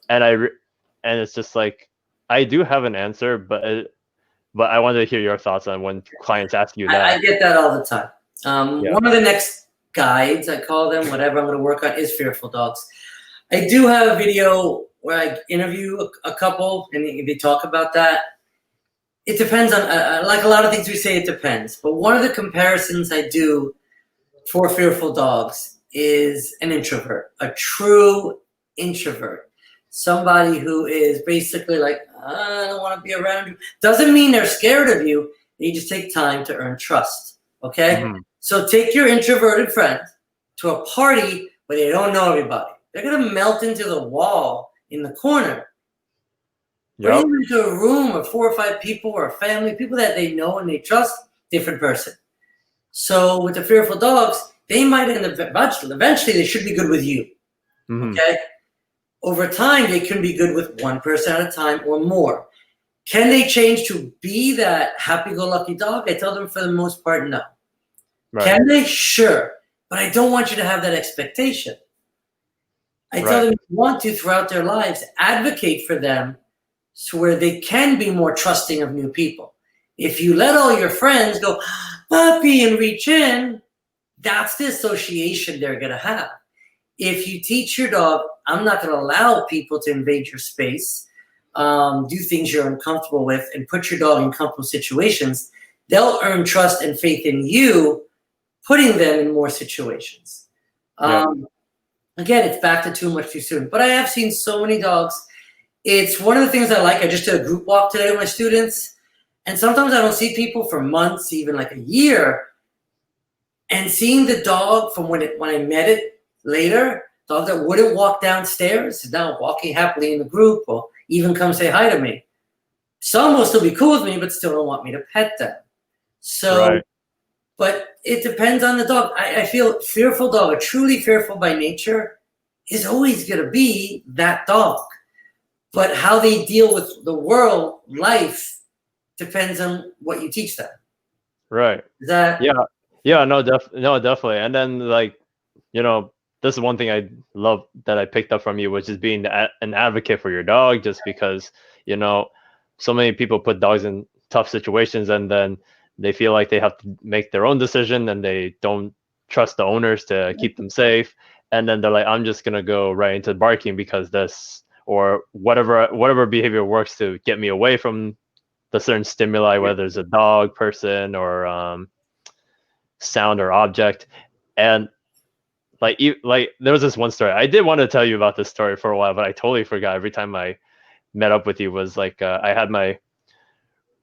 And and it's just like I do have an answer, but I wanted to hear your thoughts on when clients ask you that. I get that all the time. One of the next guides, I call them, whatever I'm going to work on, is Fearful Dogs. I do have a video where I interview a couple and they talk about that. It depends on, like a lot of things we say, it depends. But one of the comparisons I do for Fearful Dogs is an introvert, a true introvert. Somebody who is basically like, I don't want to be around you. Doesn't mean they're scared of you. They just take time to earn trust. Okay? Mm-hmm. So take your introverted friend to a party where they don't know everybody. They're going to melt into the wall in the corner. Bring them into a room of 4 or 5 people or a family, people that they know and they trust, different person. So with the Fearful Dogs, they might end up, eventually they should be good with you. Mm-hmm. Okay? Over time, they can be good with one person at a time or more. Can they change to be that happy-go-lucky dog? I tell them for the most part, no. Right. Can they? Sure. But I don't want you to have that expectation. I tell them, if you want to, throughout their lives, advocate for them so where they can be more trusting of new people. If you let all your friends go, puppy, and reach in, that's the association they're going to have. If you teach your dog, I'm not going to allow people to invade your space, do things you're uncomfortable with, and put your dog in comfortable situations, they'll earn trust and faith in you, putting them in more situations. Again, it's back to too much too soon. But I have seen so many dogs. It's one of the things I like. I just did a group walk today with my students. And sometimes I don't see people for months, even like a year. And seeing the dog from when I met it later, dog that wouldn't walk downstairs is now walking happily in the group or even come say hi to me. Some will still be cool with me, but still don't want me to pet them. So, but it depends on the dog. I feel Fearful Dog, a truly fearful by nature, is always going to be that dog. But how they deal with the world, life, depends on what you teach them. Right. Is that? Yeah. No, definitely. And then this is one thing I love that I picked up from you, which is being an advocate for your dog, just because, so many people put dogs in tough situations and then they feel like they have to make their own decision and they don't trust the owners to keep them safe. And then they're like, I'm just going to go right into barking because this or whatever behavior works to get me away from the certain stimuli, whether it's a dog, person, or sound or object. And like there was this one story. I did want to tell you about this story for a while, but I totally forgot. Every time I met up with you was like I had my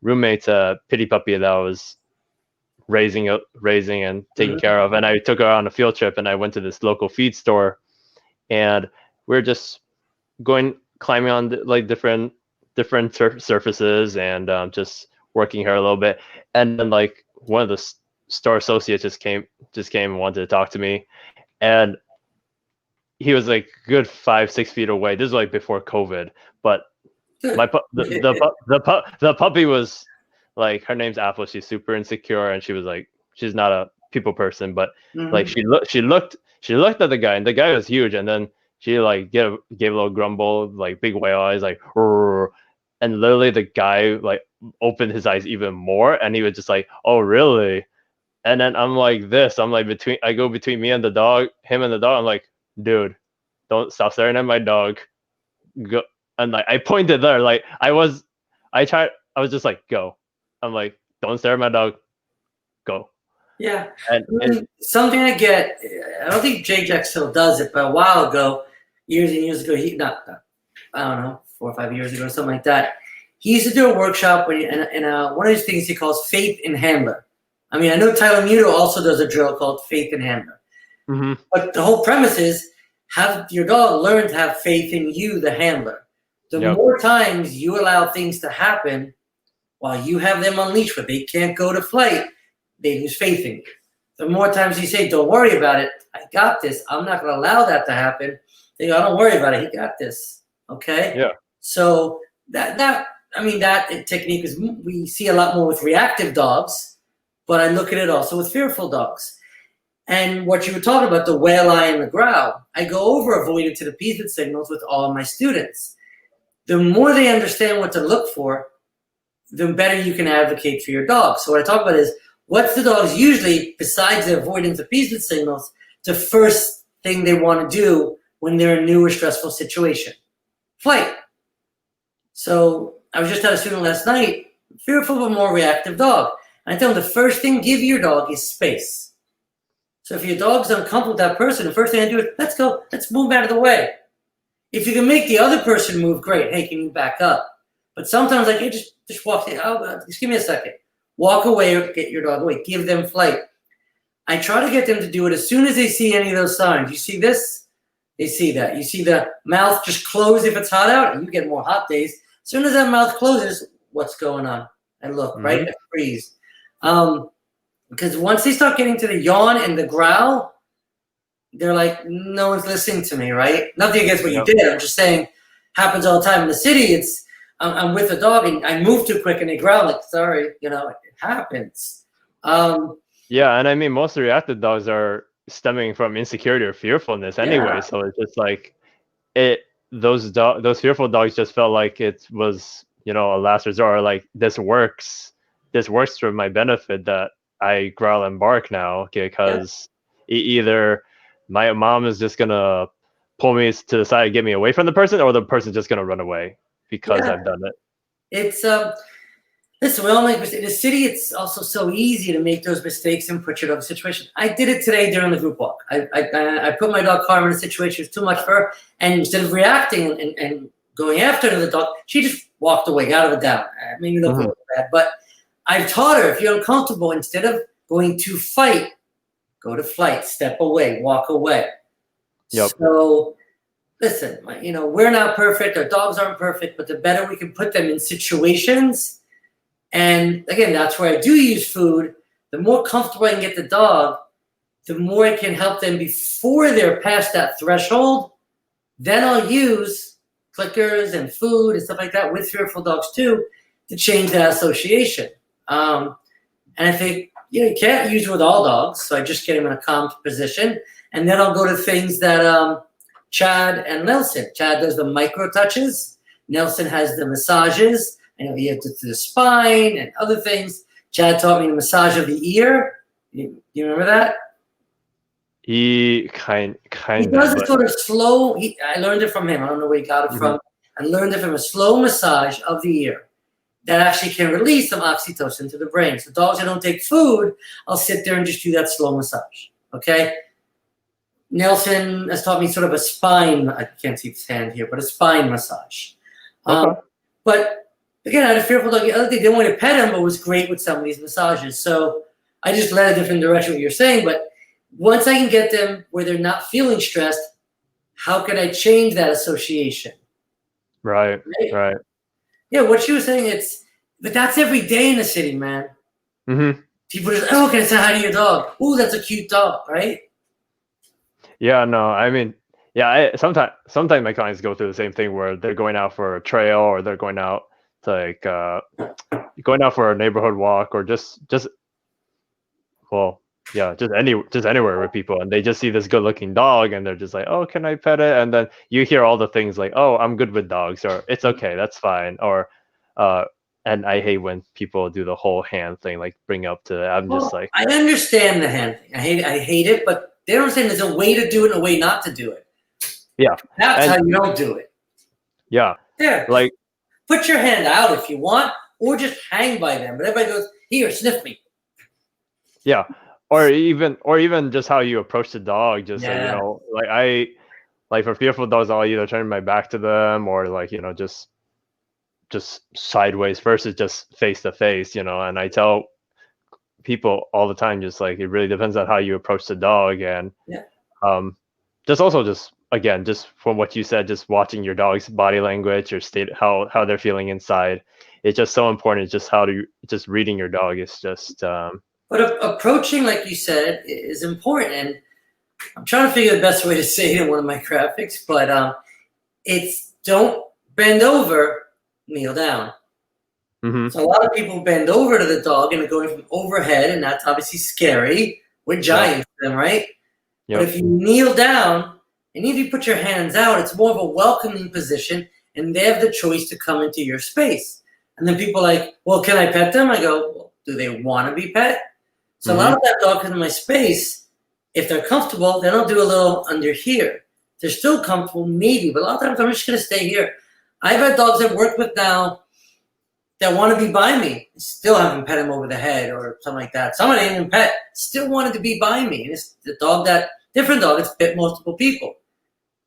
roommate's pity puppy that I was raising and taking care of, and I took her on a field trip, and I went to this local feed store, and we are just climbing on different surfaces and just working her a little bit, and then like one of the store associates just came and wanted to talk to me, and he was like good 5-6 feet away. This was like before COVID, but the puppy was like, her name's Apple. She's super insecure, and she was like, she's not a people person, but like she looked at the guy, and the guy was huge, and then she like gave a little grumble, like big whale eyes, like, and literally the guy like opened his eyes even more, and he was just like, oh really? And then I'm like this. I'm like I go between me and the dog, him and the dog. I'm like, dude, don't stop staring at my dog. Go. And like I pointed there. Like I was just like, go. I'm like, don't stare at my dog. Go. Yeah. And Something I get, I don't think Jay Jack still does it, but a while ago, years and years ago, I don't know, 4 or 5 years ago, something like that. He used to do a workshop and one of these things he calls faith in handler. I mean, I know Tyler Muto also does a drill called faith in handler. mm-hmm. But the whole premise is have your dog learn to have faith in you, the handler. The more times you allow things to happen while you have them on leash where they can't go to flight, they lose faith in you. The more times you say, don't worry about it, I got this, I'm not going to allow that to happen, they go, don't worry about it, he got this. Okay? Yeah. So that technique is we see a lot more with reactive dogs, but I look at it also with fearful dogs. And what you were talking about, the whale eye and the growl, I go over avoidance and appeasement signals with all of my students. The more they understand what to look for, the better you can advocate for your dog. So what I talk about is, what's the dog's usually, besides the avoidance appeasement signals, the first thing they want to do when they're in a new or stressful situation? Flight. So I was just at a student last night, fearful of a more reactive dog. And I tell them the first thing give your dog is space. So if your dog's uncomfortable with that person, the first thing I do is, let's go, let's move out of the way. If you can make the other person move, great. Hey, can you back up? But sometimes, like, hey, just walk in. Just give me a second. Walk away or get your dog away. Give them flight. I try to get them to do it as soon as they see any of those signs. You see this? They see that. You see the mouth just close if it's hot out. You get more hot days. As soon as that mouth closes, what's going on? And look, right? And freeze. Because once they start getting to the yawn and the growl, they're like, no one's listening to me, right? Nothing against what you did. I'm just saying, happens all the time in the city. It's I'm with a dog and I move too quick and they growl like, sorry, it happens. Yeah, and I mean, most reactive dogs are stemming from insecurity or fearfulness anyway. So it's just like those fearful dogs just felt like it was, a last resort, or like this works for my benefit that I growl and bark now, because either my mom is just gonna pull me to the side and get me away from the person, or the person's just gonna run away because I've done it. It's listen, we all make mistakes. In the city, it's also so easy to make those mistakes and put your dog in a situation. I did it today during the group walk. I put my dog Carmen in a situation that was too much for her, and instead of reacting and going after the dog, she just walked away, out of a down. I mean, you look a little bad, but I've taught her, if you're uncomfortable, instead of going to fight, go to flight, step away, walk away. Yep. So listen, we're not perfect. Our dogs aren't perfect, but the better we can put them in situations. And again, that's where I do use food. The more comfortable I can get the dog, the more I can help them before they're past that threshold. Then I'll use clickers and food and stuff like that with fearful dogs too to change that association. And I think, you can't use it with all dogs. So I just get them in a calm position. And then I'll go to things that Chad and Nelson. Chad does the micro touches. Nelson has the massages. I know he had to the spine and other things. Chad taught me the massage of the ear. You remember that? He kind He does it sort of slow. I learned it from him. I don't know where he got it from. I learned it from a slow massage of the ear that actually can release some oxytocin to the brain. So dogs that don't take food, I'll sit there and just do that slow massage. Okay? Nelson has taught me sort of a spine. I can't see his hand here, but a spine massage. But again, I had a fearful dog. The other thing, didn't want to pet him, but was great with some of these massages. So I just led a different direction what you're saying. But once I can get them where they're not feeling stressed, how can I change that association? Right. Yeah, what she was saying, but that's every day in the city, man. People just, can I say hi to your dog? Ooh, that's a cute dog, right? Yeah, no, I mean, sometimes my clients go through the same thing where they're going out for a trail, or they're going out to going out for a neighborhood walk, or just anywhere with people, and they just see this good-looking dog, and they're just like, oh, can I pet it? And then you hear all the things like, oh, I'm good with dogs, or it's okay, that's fine, or and I hate when people do the whole hand thing, like bring up to. I'm just Well, like, I understand the hand thing. I hate it, but they don't understand there's a way to do it and a way not to do it. yeah, That's and how you don't do it. yeah, There, like put your hand out if you want, or just hang by them. But everybody goes, here, sniff me. yeah, or even just how you approach the dog. Just like Yeah. like like for fearful dogs, I'll either turn my back to them or like just sideways versus just face to face. And I tell people all the time, just like it really depends on how you approach the dog, and Yeah. um, just again, just from what you said, just watching your dog's body language or state how they're feeling inside. It's just so important. Just just reading your dog is just But approaching, like you said, is important. And I'm trying to figure the best way to say it in one of my graphics, but it's don't bend over, kneel down. mhm, So a lot of people bend over to the dog and are going from overhead, and that's obviously scary. We're giants, then, right? But yep, if you kneel down and if you put your hands out, it's more of a welcoming position, and they have the choice to come into your space. And then people are like, well, can I pet them? I go, well, do they want to be pet? So a lot mhm, of that dog comes in my space. If they're comfortable, then I'll do a little under here. If they're still comfortable, maybe, but a lot of times I'm just going to stay here. I've had dogs I've worked with now that want to be by me. Still haven't pet him over the head or something like that. Someone I didn't even pet still wanted to be by me. And it's the dog different dog that's bit multiple people.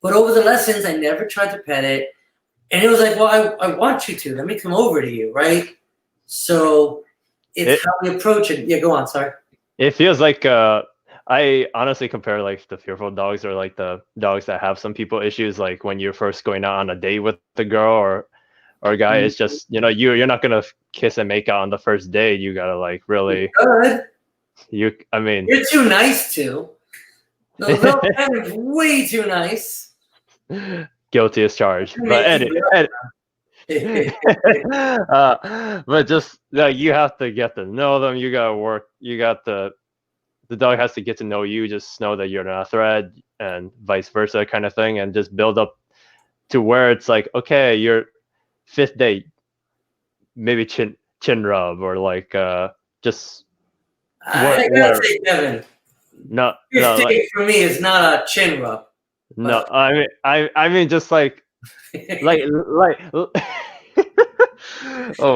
But over the lessons, I never tried to pet it. And it was like, well, I want you to. Let me come over to you, right? So it's it how we approach it. Yeah, go on. Sorry. it feels like I honestly compare like the fearful dogs or like the dogs that have some people issues, like when you're first going out on a date with the girl or a guy. It's just you're not gonna kiss and make out on the first date. You gotta like really Good. I mean You're too nice to. No, little Kevin's way too nice. guilty as charged. But but just like you have to get to know them. You gotta work. You got the dog has to get to know you. Just know that you're not a threat, and vice versa, kind of thing, and just build up to where it's like, okay, your fifth date, maybe chin rub or like just I gotta where say, Kevin, no fifth like date for me is not a chin rub. no. But I mean just like oh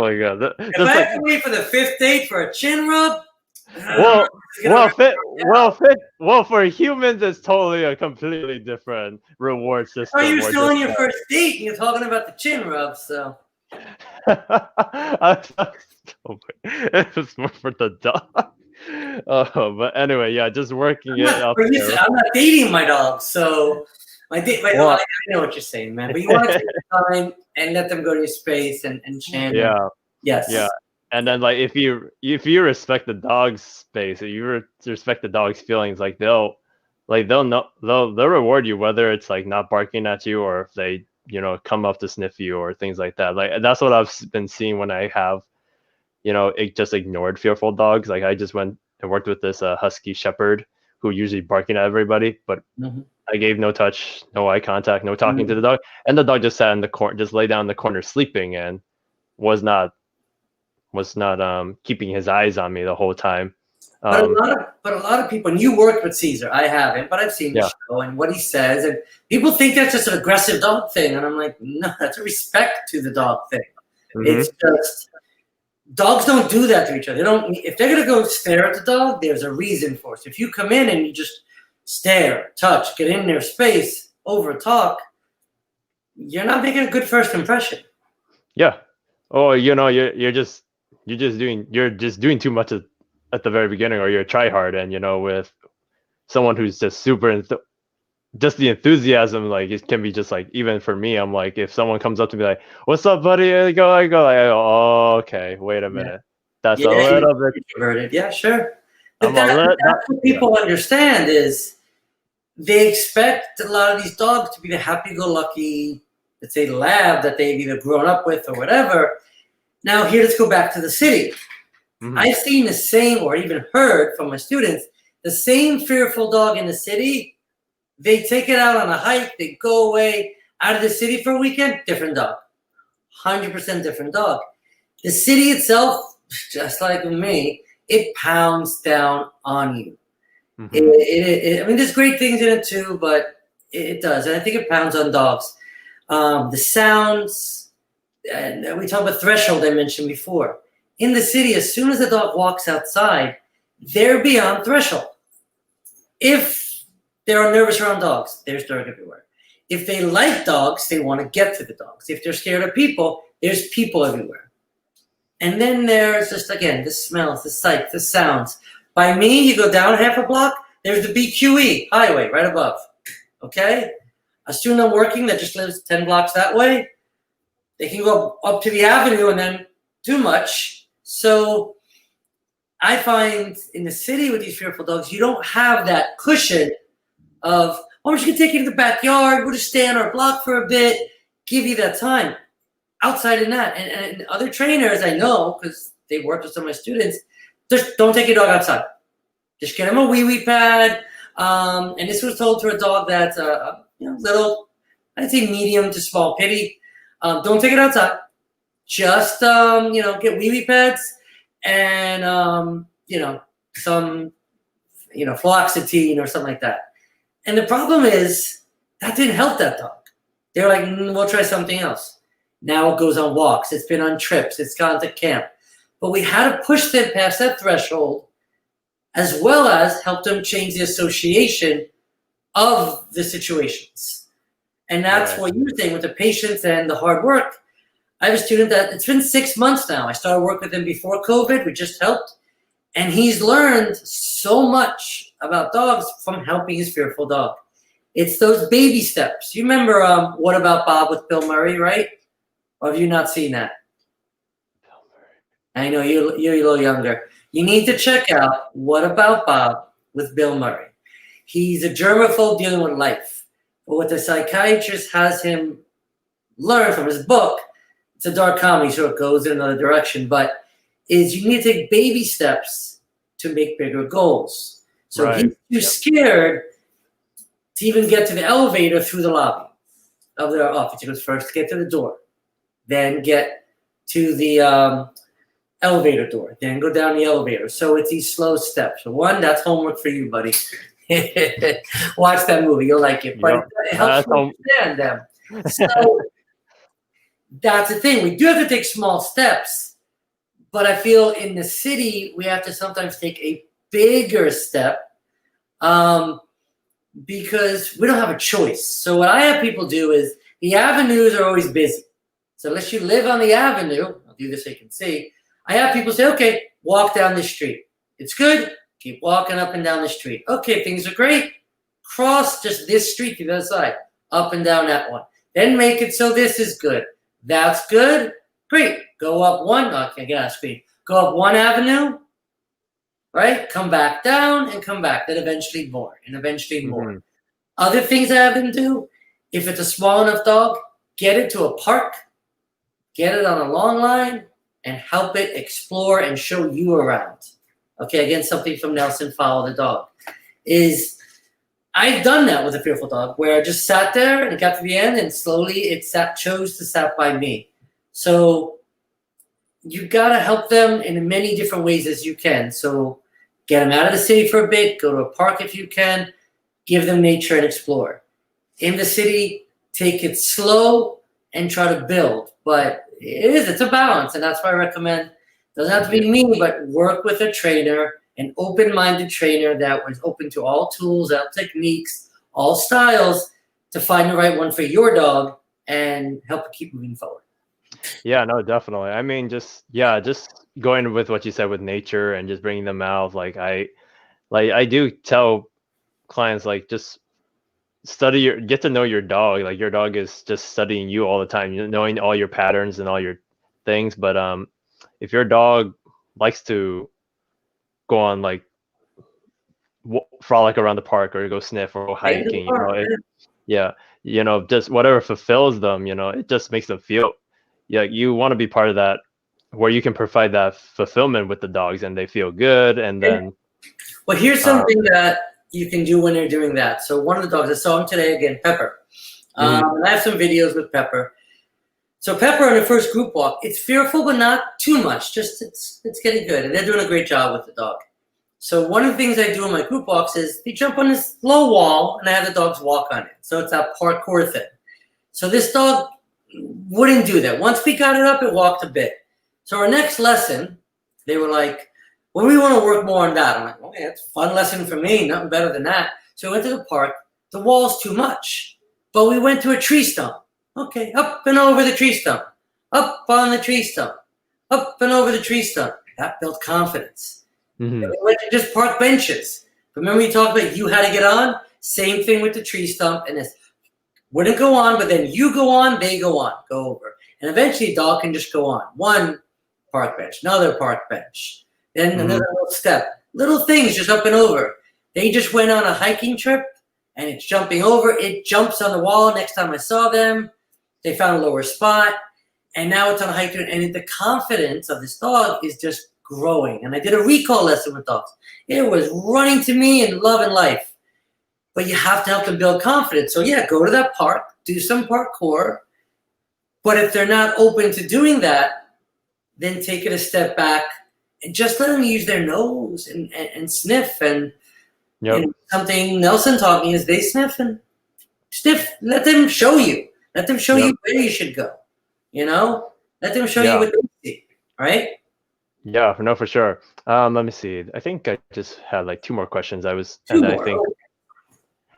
my god, if I just like have to wait for the fifth date for a chin rub, well it's gonna rip well for humans it's totally a completely different reward Oh, system you're or still just on your first date and you're talking about the chin rub, so. it was more for the dog. Oh, but anyway, yeah, just working it up there. I'm not dating my dog, so my dog, Well, I know what you're saying, man. But you want to take the time and let them go to your space and chant. And, yeah, yes. yeah, and then like if you respect the dog's space, if you respect the dog's feelings, like they'll know they'll reward you whether it's like not barking at you or if they come up to sniff you or things like that. Like that's what I've been seeing when I have it just ignored fearful dogs. Like I just went and worked with this husky shepherd who usually barking at everybody, but Mhm. I gave no touch, no eye contact, no talking to the dog, and the dog just sat in the corner, just lay down in the corner sleeping, and was not keeping his eyes on me the whole time. But a Um, lot of people, and you worked with Caesar, I haven't, but I've seen the yeah, show and what he says, and people think that's just an aggressive dog thing, and I'm like, no, that's a respect to the dog thing. hmm It's just dogs don't do that to each other. They don't. If they're gonna go stare at the dog, there's a reason for it. So if you come in and you just stare, touch, get in their space, over talk, you're not making a good first impression. yeah. Oh, you're just doing too much at the very beginning, or you're a try hard, and with someone who's just just the enthusiasm, like it can be just like even for me, I'm like if someone comes up to me like, "What's up, buddy?" I go, "Oh, okay, wait a Yeah, minute, that's a yeah, you're little bit." introverted. Yeah, sure. But I'm a little that, that's what yeah. people understand is they expect a lot of these dogs to be the happy-go-lucky, let's say, lab that they've either grown up with or whatever. Now, here, let's go back to the city. Mhm. I've seen the same, or even heard from my students, the same fearful dog in the city. They take it out on a hike, they go away out of the city for a weekend, different dog. 100% different dog. The city itself, just like me, it pounds down on you. I mean, there's great things in it too, but it does. And I think it pounds on dogs. The sounds, and we talked about threshold I mentioned before. In the city, as soon as the dog walks outside, they're beyond threshold. If they're nervous around dogs, there's dog everywhere. If they like dogs, they want to get to the dogs. If they're scared of people, there's people everywhere. And then there's just, again, the smells, the sight, the sounds. By me, you go down half a block, there's the BQE highway right above. Okay? A student I'm working that just lives 10 blocks that way, they can go up to the avenue and then too much. So I find in the city with these fearful dogs, you don't have that cushion of, oh, I'm just going to take you to the backyard, we'll just stay on our block for a bit, give you that time. Outside in that, and other trainers I know, because they worked with some of my students, just don't take your dog outside. Just get him a wee-wee pad. And this was told to a dog that's little, I'd say medium to small pitty. Don't take it outside. Just get wee-wee pads and some fluoxetine or something like that. And the problem is that didn't help that dog. They were like, we'll try something else. Now it goes on walks. It's been on trips. It's gone to camp. But we had to push them past that threshold, as well as help them change the association of the situations. And that's what you were saying with the patience and the hard work. I have a student that it's been 6 months now. I started working with him before COVID. We just helped. And he's learned so much about dogs from helping his fearful dog. It's those baby steps. You remember What About Bob with Bill Murray, right? Or have you not seen that? I know you're a little younger. You need to check out What About Bob with Bill Murray. He's a germaphobe dealing with life. But what the psychiatrist has him learn from his book, it's a dark comedy, so it goes in another direction, but is you need to take baby steps to make bigger goals. So he's too scared to even get to the elevator through the lobby of their office. He goes first to get to the door, then get to the elevator door, then go down the elevator. So it's these slow steps. So one, that's homework for you, buddy. Watch that movie. You'll like it. But it helps you understand them. So that's the thing. We do have to take small steps. But I feel in the city, we have to sometimes take a bigger step because we don't have a choice. So what I have people do is the avenues are always busy. So unless you live on the avenue, I'll do this so you can see, I have people say, okay, walk down the street. It's good. Keep walking up and down the street. Okay, things are great. Cross just this street to the other side, up and down that one. Then make it so this is good. That's good. Great. Go up one. Okay, get out of speed. Go up one avenue, right? Come back down and come back. Then eventually more and eventually more. Other things I have them do, if it's a small enough dog, get it to a park, get it on a long line, and help it explore and show you around. Okay, again, something from Nelson, Follow the Dog, is I've done that with a fearful dog where I just sat there and it got to the end and slowly it chose to sat by me. So you got to help them in many different ways as you can. So get them out of the city for a bit, go to a park if you can, give them nature and explore. In the city, take it slow and try to build. But it's a balance, and that's why I recommend, doesn't have to be me, but work with a trainer, an open-minded trainer that was open to all tools, all techniques, all styles to find the right one for your dog and help it keep moving forward. Yeah, no, definitely. I mean, just going with what you said with nature and just bringing them out. I do tell clients, just get to know your dog. Like your dog is just studying you all the time, knowing all your patterns and all your things. But if your dog likes to go on frolic around the park or go sniff or go hiking, just whatever fulfills them, it just makes them feel. Yeah, you want to be part of that, where you can provide that fulfillment with the dogs and they feel good. And then, well, here's something that you can do when you're doing that. So one of the dogs, I saw him today again, Pepper. And I have some videos with Pepper. So Pepper on the first group walk, it's fearful, but not too much. Just it's getting good, and they're doing a great job with the dog. So one of the things I do in my group walks is they jump on this low wall, and I have the dogs walk on it. So it's that parkour thing. So this dog wouldn't do that. Once we got it up, it walked a bit. So our next lesson, they were like, well, we want to work more on that. I'm like, okay, that's a fun lesson for me. Nothing better than that. So we went to the park. The wall's too much. But we went to a tree stump. Okay, up and over the tree stump. Up on the tree stump. Up and over the tree stump. That built confidence. Mm-hmm. We went to just park benches. Remember you talked about you had to get on? Same thing with the tree stump. And this wouldn't go on, but then you go on, they go on. Go over. And eventually a dog can just go on. One park bench, another park bench. Then another little step. Little things just up and over. They just went on a hiking trip, and it's jumping over. It jumps on the wall. Next time I saw them, they found a lower spot, and now it's on a hike. And the confidence of this dog is just growing. And I did a recall lesson with dogs. It was running to me in love and life. But you have to help them build confidence. So yeah, go to that park, do some parkour. But if they're not open to doing that, then take it a step back and just let them use their nose and sniff. And, and something Nelson taught me is they sniff and sniff. Let them show you. Let them show you where you should go. You know? Let them show you what they see. Right? Yeah, no, for sure. Let me see. I think I just had like 2 more questions. I think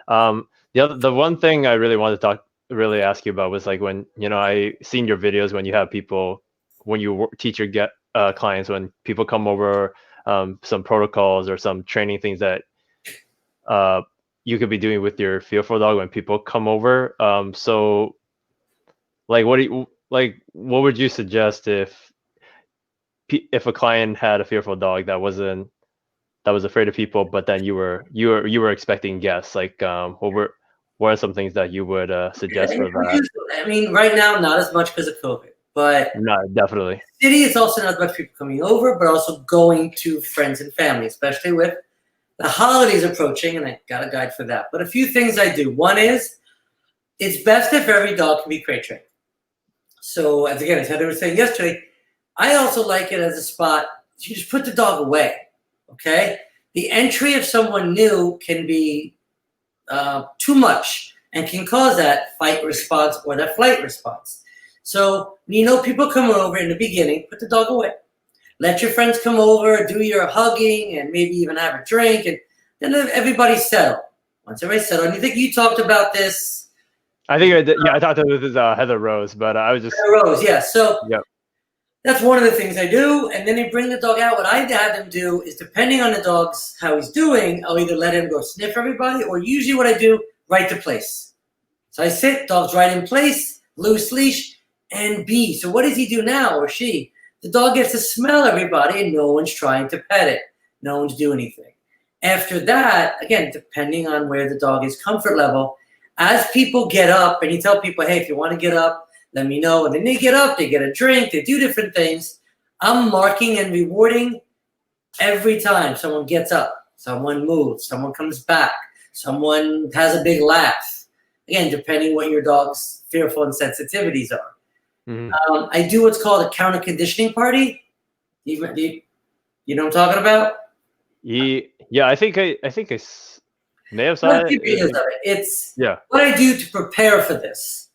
the one thing I really wanted to really ask you about was like when, I seen your videos when you have people, when you teach your clients, when people come over, some protocols or some training things that you could be doing with your fearful dog when people come over. So like, what would you suggest if a client had a fearful dog that was afraid of people, but then you were expecting guests? Like, what are some things that you would suggest for that? I mean, right now, not as much because of COVID, but no, definitely. City, it's also not as much people coming over, but also going to friends and family, especially with the holidays approaching, and I got a guide for that. But a few things I do. One is, it's best if every dog can be crate trained. So, as Heather was saying yesterday, I also like it as a spot, you just put the dog away, okay? The entry of someone new can be too much and can cause that fight response or that flight response. So, people come over in the beginning, put the dog away. Let your friends come over, do your hugging, and maybe even have a drink, and then everybody settle. Once everybody's settled, and you think you talked about this? I think I did. Yeah, I thought that was Heather Rose, but I was just Heather Rose. Yeah. So that's one of the things I do, and then they bring the dog out. What I have them do is, depending on the dog's how he's doing, I'll either let him go sniff everybody, or usually what I do, right to place. So I sit, dog's right in place, loose leash, and B. So what does he do now, or she? The dog gets to smell everybody, and no one's trying to pet it. No one's doing anything. After that, again, depending on where the dog is comfort level, as people get up, and you tell people, hey, if you want to get up, let me know. And then they get up, they get a drink, they do different things. I'm marking and rewarding every time someone gets up, someone moves, someone comes back, someone has a big laugh. Again, depending what your dog's fearful and sensitivities are. Mm-hmm. I do what's called a counter conditioning party. You know what I'm talking about? Yeah, I think I may have saw it. It's what I do to prepare for this.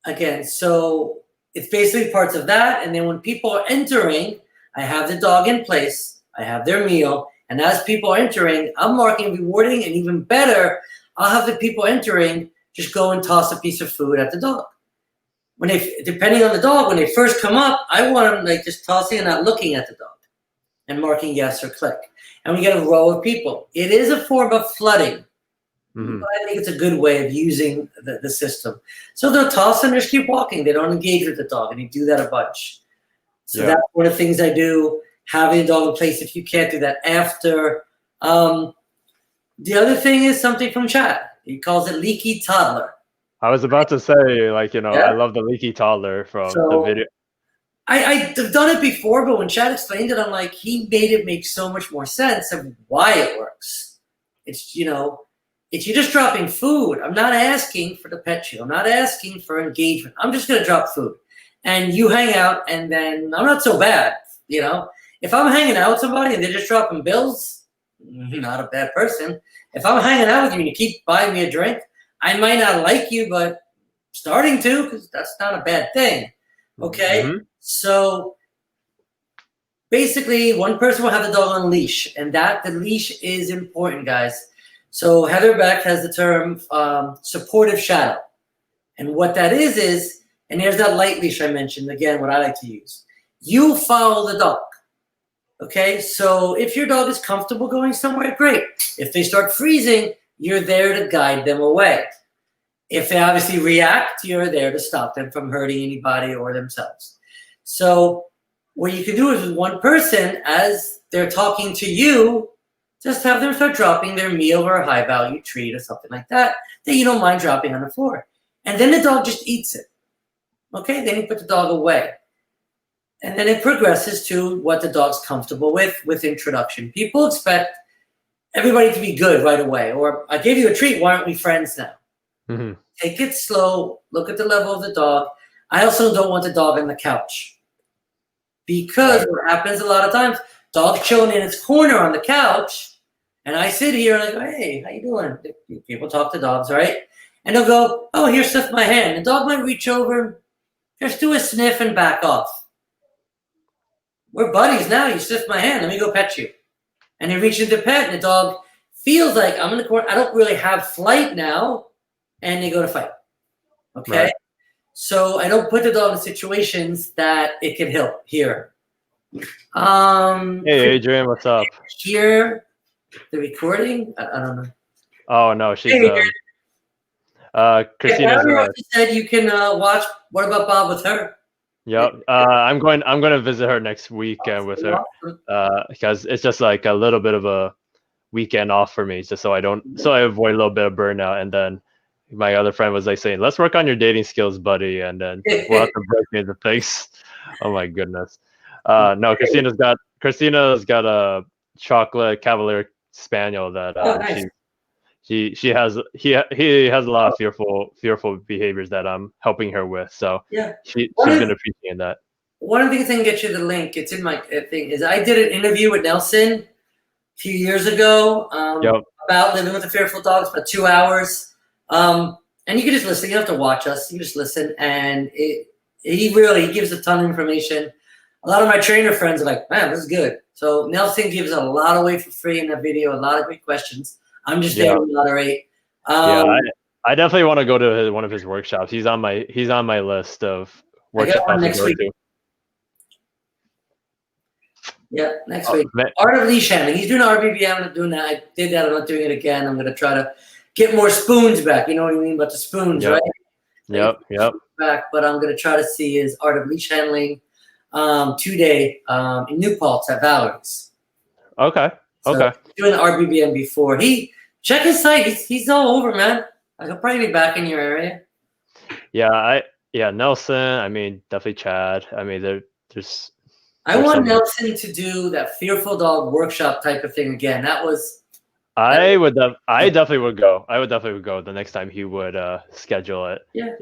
Again, so it's basically parts of that, and then when people are entering, I have the dog in place, I have their meal, and as people are entering, I'm marking rewarding, and even better, I'll have the people entering just go and toss a piece of food at the dog. When depending on the dog, when they first come up, I want them like just tossing and not looking at the dog and marking yes or click. And we get a row of people. It is a form of flooding. Mm-hmm. But I think it's a good way of using the system. So they'll toss and just keep walking. They don't engage with the dog, and you do that a bunch. So that's one of the things I do, having a dog in place if you can't do that after. The other thing is something from Chad. He calls it leaky toddler. I was about to say, I love the leaky toddler from the video. I've done it before, but when Chad explained it, I'm like, he made it make so much more sense of why it works. It's, it's you're just dropping food. I'm not asking for the pet chew. I'm not asking for engagement. I'm just going to drop food. and you hang out, and then I'm not so bad, you know. If I'm hanging out with somebody and they're just dropping bills, not a bad person. If I'm hanging out with you and you keep buying me a drink, I might not like you, but starting to, because that's not a bad thing. Okay? Mm-hmm. So basically, one person will have the dog on a leash, and the leash is important, guys. So Heather Beck has the term supportive shadow. And what that is, and there's that light leash I mentioned, again, what I like to use. You follow the dog. Okay, so if your dog is comfortable going somewhere, great. If they start freezing, you're there to guide them away. If they obviously react, you're there to stop them from hurting anybody or themselves. So what you can do is with one person, as they're talking to you, just have them start dropping their meal or a high value treat or something like that you don't mind dropping on the floor. And then the dog just eats it. Okay, then you put the dog away. And then it progresses to what the dog's comfortable with introduction. People expect everybody to be good right away. Or, I gave you a treat, why aren't we friends now? Mm-hmm. Take it slow. Look at the level of the dog. I also don't want the dog on the couch. Because what happens a lot of times, dog chilling in its corner on the couch, and I sit here and I go, hey, how you doing? People talk to dogs, right? And they'll go, oh, here, sniff my hand. The dog might reach over, just do a sniff and back off. We're buddies now. You sniff my hand. Let me go pet you. And he reaches to pet, and the dog feels like I'm in the corner. I don't really have flight now. And they go to fight. Okay? Right. So I don't put the dog in situations that it can help. Here. Hey, Adrian, what's up? Here, the recording? I don't know. Oh, no, she's... Christina's... Yeah, I don't know what you said. You can watch What About Bob with her. Yep. I'm going to visit her next weekend with her because it's just like a little bit of a weekend off for me, just so I avoid a little bit of burnout. And then my other friend was like saying, let's work on your dating skills, buddy. And then we'll have to break me into things. Oh my goodness. No, Christina's got a chocolate Cavalier Spaniel that nice. he has a lot of fearful behaviors that I'm helping her with. So yeah, she's been appreciating that. One of the things I can get you the link. It's in my thing. Is I did an interview with Nelson a few years ago about living with the fearful dogs, about 2 hours. And you can just listen. You don't have to watch us. You just listen, and he gives a ton of information. A lot of my trainer friends are like, man, this is good. So Nelson gives a lot away for free in that video. A lot of great questions. I'm just there to moderate. I definitely want to go to one of his workshops. He's on my list of workshops to next go week. to. Yeah, next week. Art of leash handling. He's doing RBB. I'm not doing that. I did that. I'm not doing it again. I'm going to try to get more spoons back. You know what I mean about the spoons, right? Yep. Back, but I'm going to try to see his Art of leash handling 2-day in New Paltz at Valerie's. Okay. So doing the RBBM before. Check his site. He's all over, man. I could probably be back in your area. Yeah, Nelson. I mean, definitely Chad. I mean, there's. I want Nelson to do that fearful dog workshop type of thing again. That was. I definitely would go. I would definitely go the next time he would schedule it. Yeah.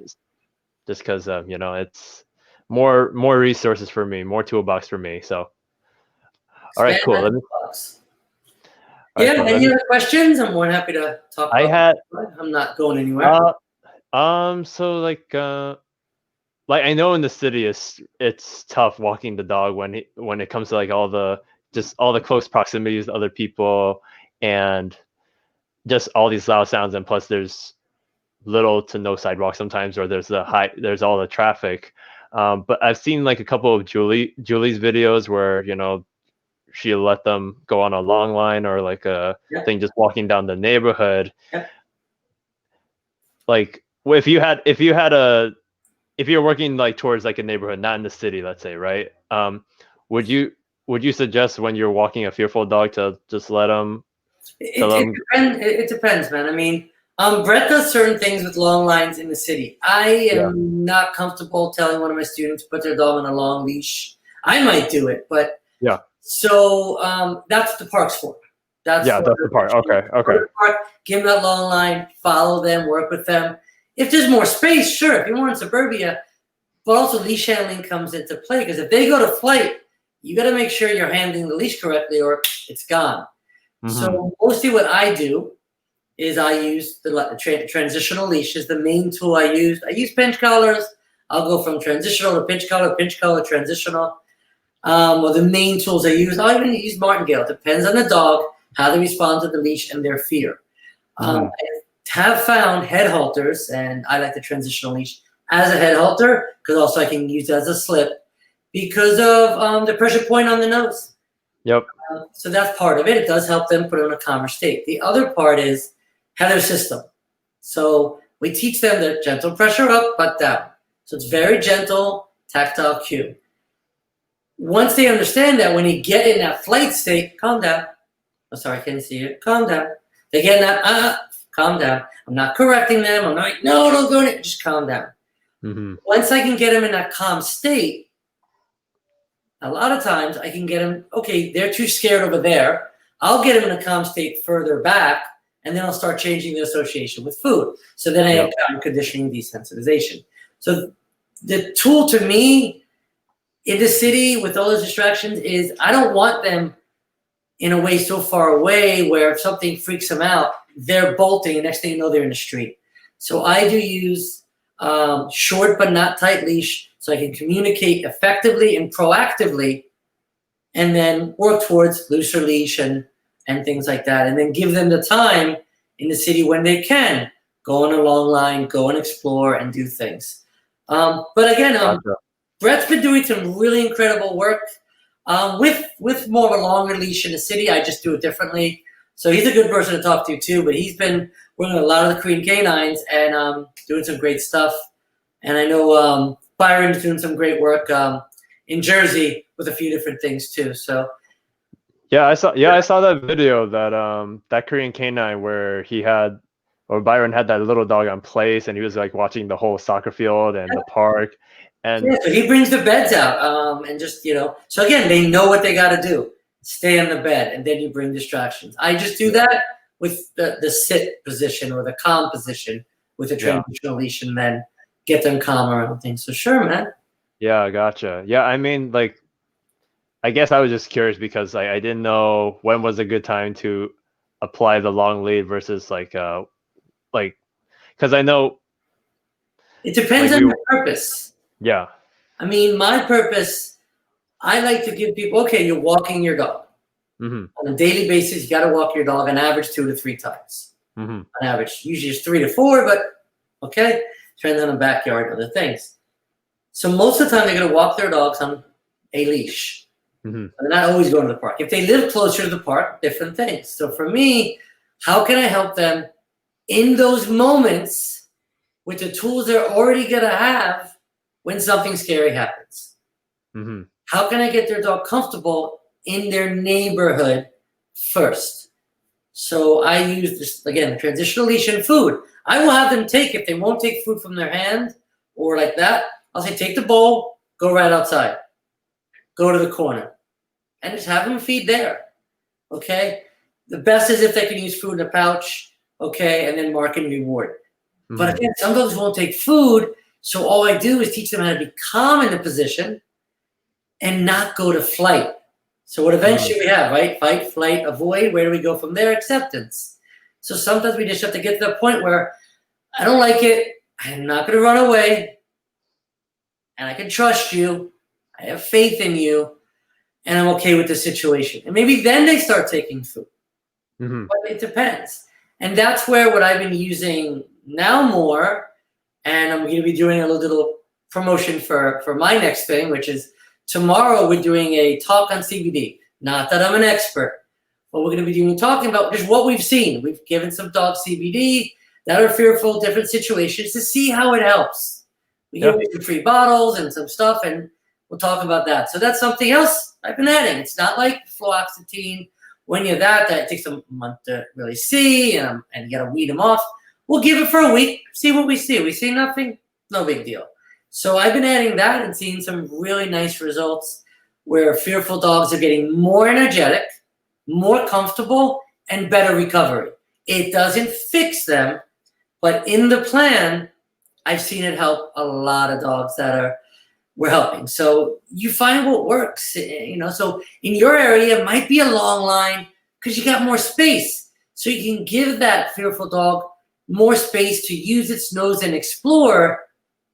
Just because it's more resources for me, more toolbox for me. So. All right, cool. Any other questions? I'm more than happy to talk about I'm not going anywhere. So like I know in the city it's tough walking the dog when it comes to like all the close proximities to other people and just all these loud sounds, and plus there's little to no sidewalk sometimes, or there's all the traffic. But I've seen like a couple of Julie's videos where she'll let them go on a long line or like a thing just walking down the neighborhood. Yeah. Like if you're working like towards like a neighborhood, not in the city, let's say, right? Would you suggest when you're walking a fearful dog to just let them? It depends, man. I mean, Brett does certain things with long lines in the city. I am not comfortable telling one of my students to put their dog on a long leash. I might do it, but so that's what the park's for. That's the park. Okay. Park, give them that long line, follow them, work with them. If there's more space, sure. If you're more in suburbia, but also leash handling comes into play because if they go to flight, you got to make sure you're handling the leash correctly or it's gone. So mostly what I do is I use the transitional leash is the main tool I use. I use pinch collars. I'll go from transitional to pinch collar, transitional. Or the main tools I use. I'll even use martingale. It depends on the dog, how they respond to the leash and their fear. I have found head halters, and I like the transitional leash as a head halter because also I can use it as a slip because of the pressure point on the nose. Yep. So that's part of it. It does help them put it in a calmer state. The other part is header system. So we teach them the gentle pressure up, but down. So it's very gentle, tactile cue. Once they understand that, when you get in that flight state, calm down. Oh, sorry, I can't see you. Calm down. They get in that, calm down. I'm not correcting them. I'm not like, no, don't go in it. Just calm down. Once I can get them in that calm state, a lot of times I can get them, okay, they're too scared over there. I'll get them in a calm state further back, and then I'll start changing the association with food. So then I have conditioning desensitization. So the tool to me in the city with all those distractions is I don't want them in a way so far away where if something freaks them out, they're bolting, and next thing you know, they're in the street. So I do use short but not tight leash so I can communicate effectively and proactively and then work towards looser leash and things like that. And then give them the time in the city when they can go on a long line, go and explore and do things. But again, Brett's been doing some really incredible work with more of a longer leash in the city. I just do it differently. So he's a good person to talk to too, but he's been working with a lot of the Korean canines and doing some great stuff. And I know Byron's doing some great work in Jersey with a few different things too. So I saw that video that that Korean canine where Byron had that little dog on place and he was like watching the whole soccer field and the park. And so he brings the beds out and just, so again, they know what they got to do. Stay on the bed, and then you bring distractions. I just do that with the sit position or the calm position with the transitional leash and then get them calmer and things. So sure, man. Yeah, gotcha. Yeah, I mean, like, I guess I was just curious because I didn't know when was a good time to apply the long lead versus because I know it depends on your purpose. Yeah. I mean, my purpose, I like to give people, okay, you're walking your dog. On a daily basis, you got to walk your dog on average 2 to 3 times. On average, usually it's 3 to 4, but okay, depends on the backyard and other things. So most of the time, they're going to walk their dogs on a leash. They're not always going to the park. If they live closer to the park, different things. So for me, how can I help them in those moments with the tools they're already going to have when something scary happens? How can I get their dog comfortable in their neighborhood first? So I use this, again, transitional leash and food. I will have them take, if they won't take food from their hand or like that, I'll say, take the bowl, go right outside. Go to the corner. And just have them feed there. Okay? The best is if they can use food in a pouch, okay, and then mark and reward. But again, some dogs won't take food, so all I do is teach them how to be calm in the position and not go to flight. So what eventually we have, right? Fight, flight, avoid. Where do we go from there? Acceptance. So sometimes we just have to get to the point where I don't like it. I'm not going to run away. And I can trust you. I have faith in you. And I'm okay with the situation. And maybe then they start taking food. But it depends. And that's where what I've been using now more, and I'm going to be doing a little promotion for my next thing, which is tomorrow we're doing a talk on CBD. Not that I'm an expert, but we're going to be talking about just what we've seen. We've given some dogs CBD that are fearful, different situations to see how it helps. We give them some free bottles and some stuff, and we'll talk about that. So that's something else I've been adding. It's not like fluoxetine. When you're that it takes a month to really see, and you got to weed them off. We'll give it for a week, see what we see. We see nothing, no big deal. So I've been adding that and seeing some really nice results where fearful dogs are getting more energetic, more comfortable, and better recovery. It doesn't fix them, but in the plan, I've seen it help a lot of dogs that are we're helping. So you find what works, So in your area, it might be a long line because you got more space. So you can give that fearful dog more space to use its nose and explore.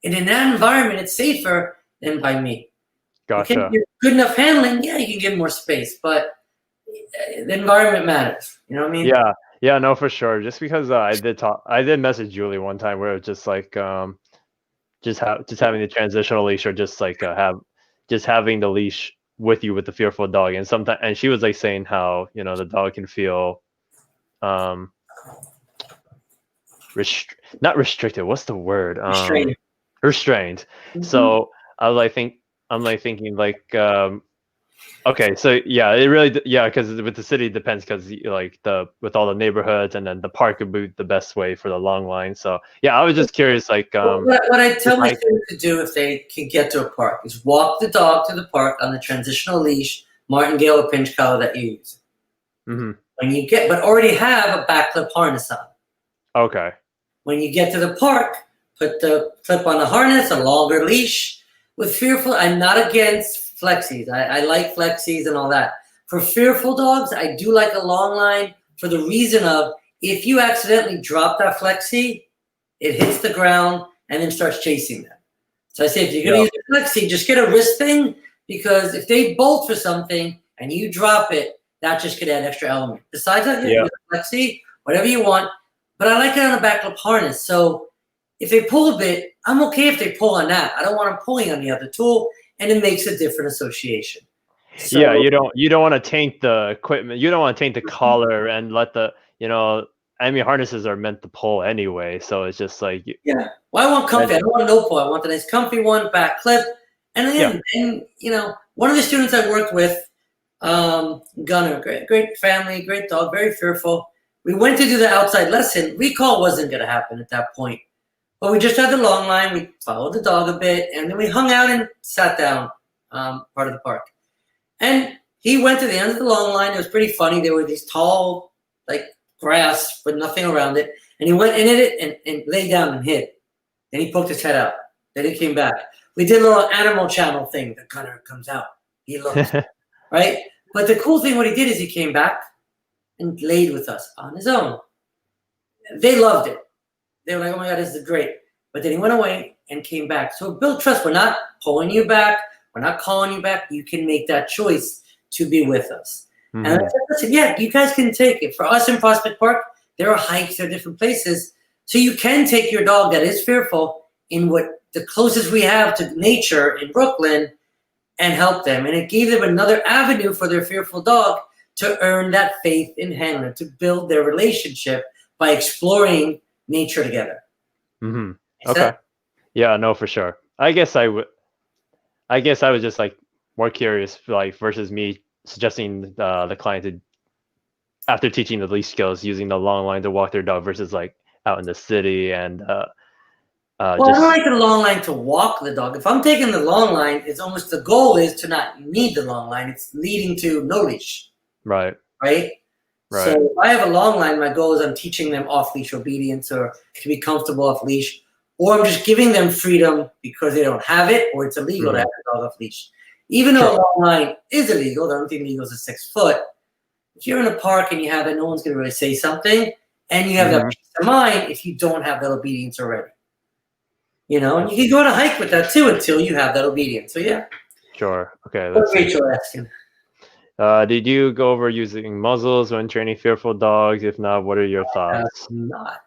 And in that environment, it's safer than by me. Okay, Gotcha. you're good enough handling, yeah, you can give more space, but the environment matters. You know what I mean? Yeah, no, for sure. Just because I did message Julie one time where it was just like just having the transitional leash, or just like just having the leash with you with the fearful dog, and sometimes, and she was like saying how the dog can feel um not restricted, what's the word, Restraint. restrained. Mhm. So I was like I'm like thinking like okay, so yeah, it really because with the city it depends, because like with all the neighborhoods, and then the park would be the best way for the long line. So yeah, I was just curious, like What I if tell my I students to do if they can get to a park is walk the dog to the park on the transitional leash, martingale or pinch collar that you use. mhm, When you get, but already have a back clip harness on. okay, When you get to the park, put the clip on the harness, a longer leash. With fearful, I'm not against flexies. I like flexies and all that. For fearful dogs, I do like a long line for the reason of if you accidentally drop that flexi, it hits the ground and then starts chasing them. So I say if you're going yeah, to use a flexi, just get a wrist thing, because if they bolt for something and you drop it, that just could add extra element. Besides that, yeah, yeah, use a flexi, whatever you want. But I like it on the back clip harness. So if they pull a bit, I'm okay if they pull on that. I don't want them pulling on the other tool, and it makes a different association. yeah. So You don't want to taint the equipment. You don't want to taint the collar and let the I mean, harnesses are meant to pull anyway, so it's just like yeah, well, I want comfy. I don't want no pull. I want the nice comfy one, back clip. And yeah, then, one of the students I worked with, Gunner, great family, great dog, very fearful. We went to do the outside lesson. Recall wasn't going to happen at that point. But we just had the long line. We followed the dog a bit, and then we hung out and sat down part of the park. And he went to the end of the long line. It was pretty funny. There were these tall, like grass with nothing around it. And he went in it and lay down and hid. Then he poked his head out. Then he came back. We did a little Animal Channel thing. The gunner comes out. He looks, right? But the cool thing, what he did is he came back and laid with us on his own. They loved it. They were like, oh my God, this is great. But then he went away and came back. So build trust. We're not pulling you back. We're not calling you back. You can make that choice to be with us. And I said, listen, yeah, you guys can take it. For us in Prospect Park, there are hikes, there are different places. So you can take your dog that is fearful in what the closest we have to nature in Brooklyn and help them. And it gave them another avenue for their fearful dog to earn that faith in handler, to build their relationship by exploring nature together. mm-hmm. Is Okay, that? yeah, no, for sure. I guess I was just like more curious, like versus me suggesting the client to, after teaching the leash skills, using the long line to walk their dog versus like out in the city, and Well, I don't just like the long line to walk the dog. If I'm taking the long line, it's almost the goal is to not need the long line. It's leading to no leash, right, right? So right, if I have a long line, my goal is I'm teaching them off leash obedience or to be comfortable off leash, or I'm just giving them freedom because they don't have it or it's illegal to mm-hmm. have a dog off leash. Even though Sure, a long line is illegal, the only thing illegal is a 6 foot. If you're in a park and you have it, no one's going to really say something, and you have that mm-hmm. peace of mind if you don't have that obedience already. And you can go on a hike with that too until you have that obedience. So yeah. Sure. Okay, What let's see. Rachel asking? Did you go over using muzzles when training fearful dogs? If not, what are your thoughts? Not.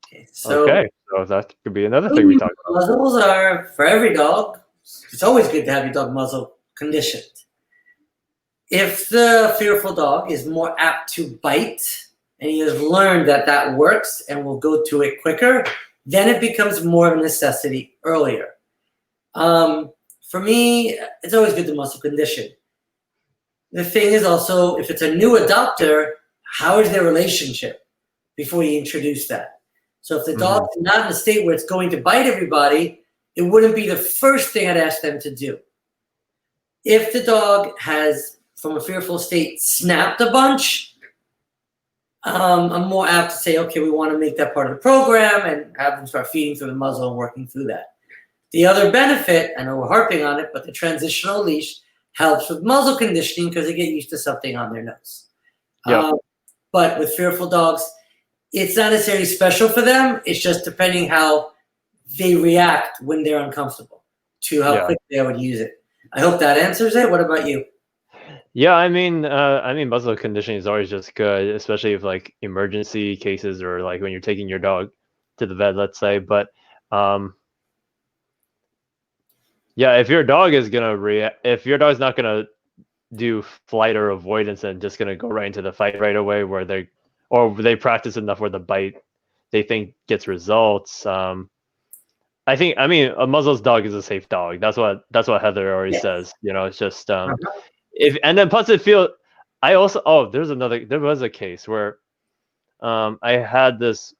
Okay. So Okay, so that could be another thing we talk about. muzzles are for every dog. It's always good to have your dog muzzle conditioned. If the fearful dog is more apt to bite and he has learned that that works and will go to it quicker, then it becomes more of a necessity earlier. For me, it's always good to muscle condition. The thing is also, if it's a new adopter, how is their relationship before you introduce that? So if the dog's not in a state where it's going to bite everybody, it wouldn't be the first thing I'd ask them to do. If the dog has, from a fearful state, snapped a bunch, I'm more apt to say, okay, we want to make that part of the program and have them start feeding through the muzzle and working through that. The other benefit, I know we're harping on it, but the transitional leash helps with muzzle conditioning because they get used to something on their nose. Yeah. But with fearful dogs, it's not necessarily special for them. It's just depending how they react when they're uncomfortable to how quickly I would use it. I hope that answers it. What about you? Yeah, I mean, muzzle conditioning is always just good, especially if like emergency cases or like when you're taking your dog to the vet, let's say. But yeah, if your dog is gonna react, if your dog's not gonna do flight or avoidance and just gonna go right into the fight right away, where they practice enough where the bite they think gets results. I mean, a muzzled dog is a safe dog. That's what Heather always says. You know, it's just if and then plus it feel. I also there was a case where I had this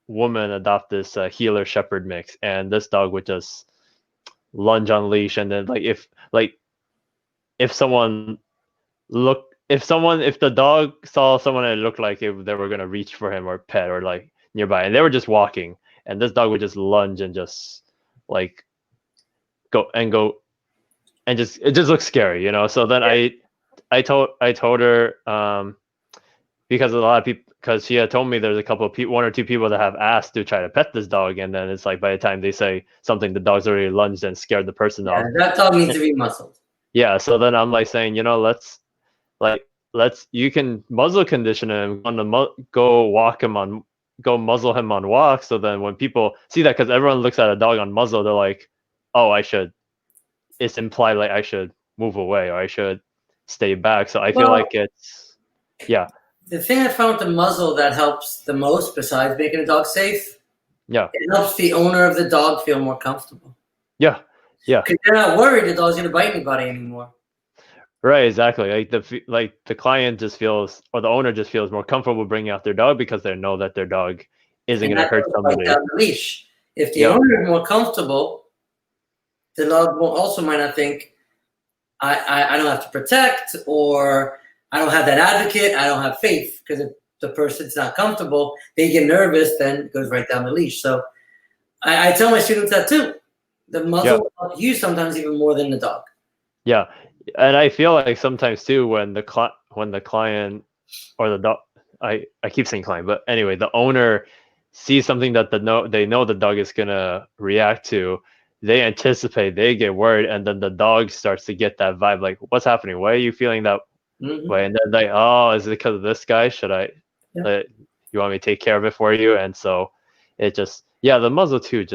woman adopt this healer shepherd mix, and this dog would just lunge on leash, and then if someone if the dog saw someone that looked like they were gonna reach for him or pet or like nearby, and they were just walking, and this dog would just lunge and just like go and just it just looks scary, you know. So then I told her because a lot of people because she had told me there's a couple of people, one or two people that have asked to try to pet this dog, and then it's like by the time they say something, the dog's already lunged and scared the person off. That dog needs to be muzzled. Yeah, so then I'm like saying, you know, you can muzzle condition him on go muzzle him on walk. So then when people see that, because everyone looks at a dog on muzzle, they're like, oh, it's implied like I should move away or I should stay back. So I feel like the thing I found with the muzzle that helps the most, besides making a dog safe, it helps the owner of the dog feel more comfortable. Yeah. Because they're not worried the dog's gonna bite anybody anymore. Right, exactly. Like the client just feels, or the owner just feels more comfortable bringing out their dog because they know that their dog isn't going to hurt somebody. Down the leash. If the owner is more comfortable, the dog also might not think, I don't have to protect, or I don't have that advocate, I don't have faith, because if the person's not comfortable, they get nervous, then it goes right down the leash. So I tell my students that too. The muzzle will help you sometimes even more than the dog. Yeah. And I feel like sometimes too, when the client or the dog, I keep saying client, but anyway, the owner sees something that they know the dog is gonna react to, they anticipate, they get worried, and then the dog starts to get that vibe, like, what's happening? Why are you feeling that way? And then like, oh, is it because of this guy? Should I? You want me to take care of it for you? And so it just the muzzle too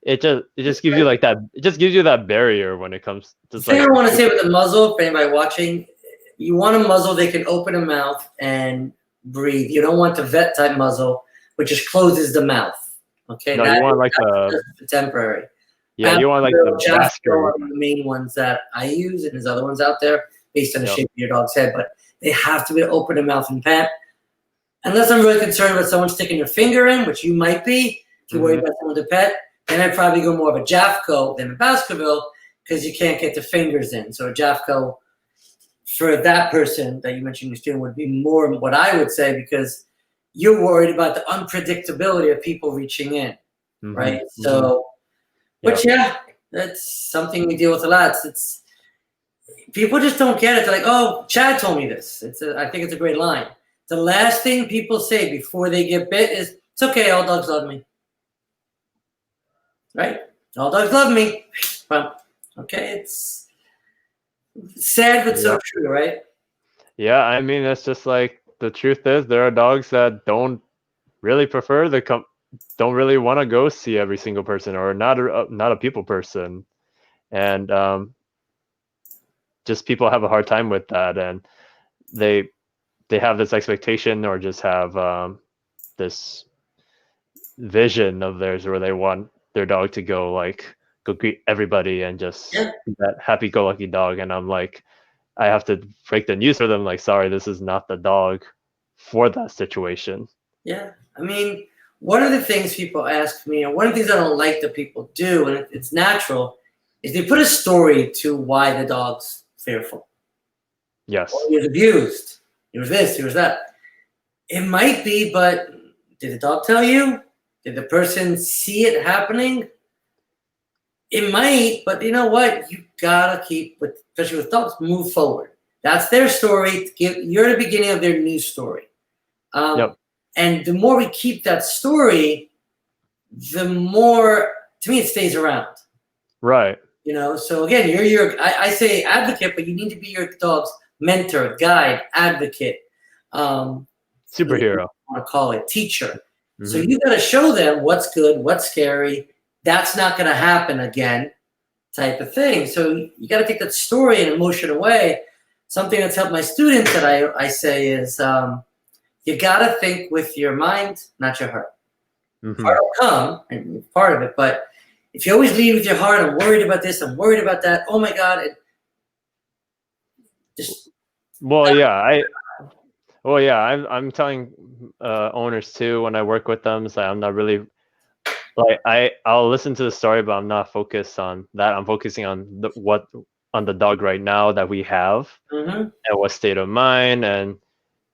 it just gives you like that. It just gives you that barrier when it comes to. The thing I want to say with the muzzle, for anybody watching, you want a muzzle they can open a mouth and breathe. You don't want the vet type muzzle, which just closes the mouth. Okay, no, you want like the temporary. Yeah, you want like the Jasper, the main ones that I use, and there's other ones out there based on the shape of your dog's head, but they have to be able to open the mouth and pet. Unless I'm really concerned about someone sticking their finger in, which you might be, if you're worried about someone to pet. And I'd probably go more of a Jafco than a Baskerville because you can't get the fingers in. So a Jafco for that person that you mentioned your student would be more what I would say, because you're worried about the unpredictability of people reaching in, right? So, but that's something we deal with a lot. It's people just don't get it. They're like, oh, Chad told me this. I think it's a great line. The last thing people say before they get bit is, it's okay, all dogs love me. Right? All dogs love me. Well, okay, it's sad but so true, right? Yeah, I mean, it's just like the truth is there are dogs that don't really prefer don't really want to go see every single person, or not a people person, and just people have a hard time with that, and they have this expectation or just have this vision of theirs where they want their dog to go greet everybody and just be that happy-go-lucky dog. And I'm like, I have to break the news for them, like, sorry, this is not the dog for that situation. Yeah, I mean, one of the things people ask me, and one of the things I don't like that people do, and it's natural, is they put a story to why the dog's fearful. Yes. Well, he was abused. He was this, he was that. It might be, but did the dog tell you? Did the person see it happening? It might, but you know what? You gotta keep, especially with dogs, move forward. That's their story. You're the beginning of their new story. Yep. And the more we keep that story, the more, to me, it stays around. Right. So again, I say advocate, but you need to be your dog's mentor, guide, advocate, Superhero. I want to call it teacher. Mm-hmm. So you got to show them what's good, what's scary. That's not going to happen again, type of thing. So you got to take that story and emotion away. Something that's helped my students that I say is you got to think with your mind, not your heart. Mm-hmm. Heart will come, and part of it, but if you always lead with your heart, I'm worried about this, I'm worried about that. Oh my God! I'm telling owners too when I work with them. So I'm not really I'll listen to the story, but I'm not focused on that. I'm focusing on the dog right now that we have, and what state of mind, and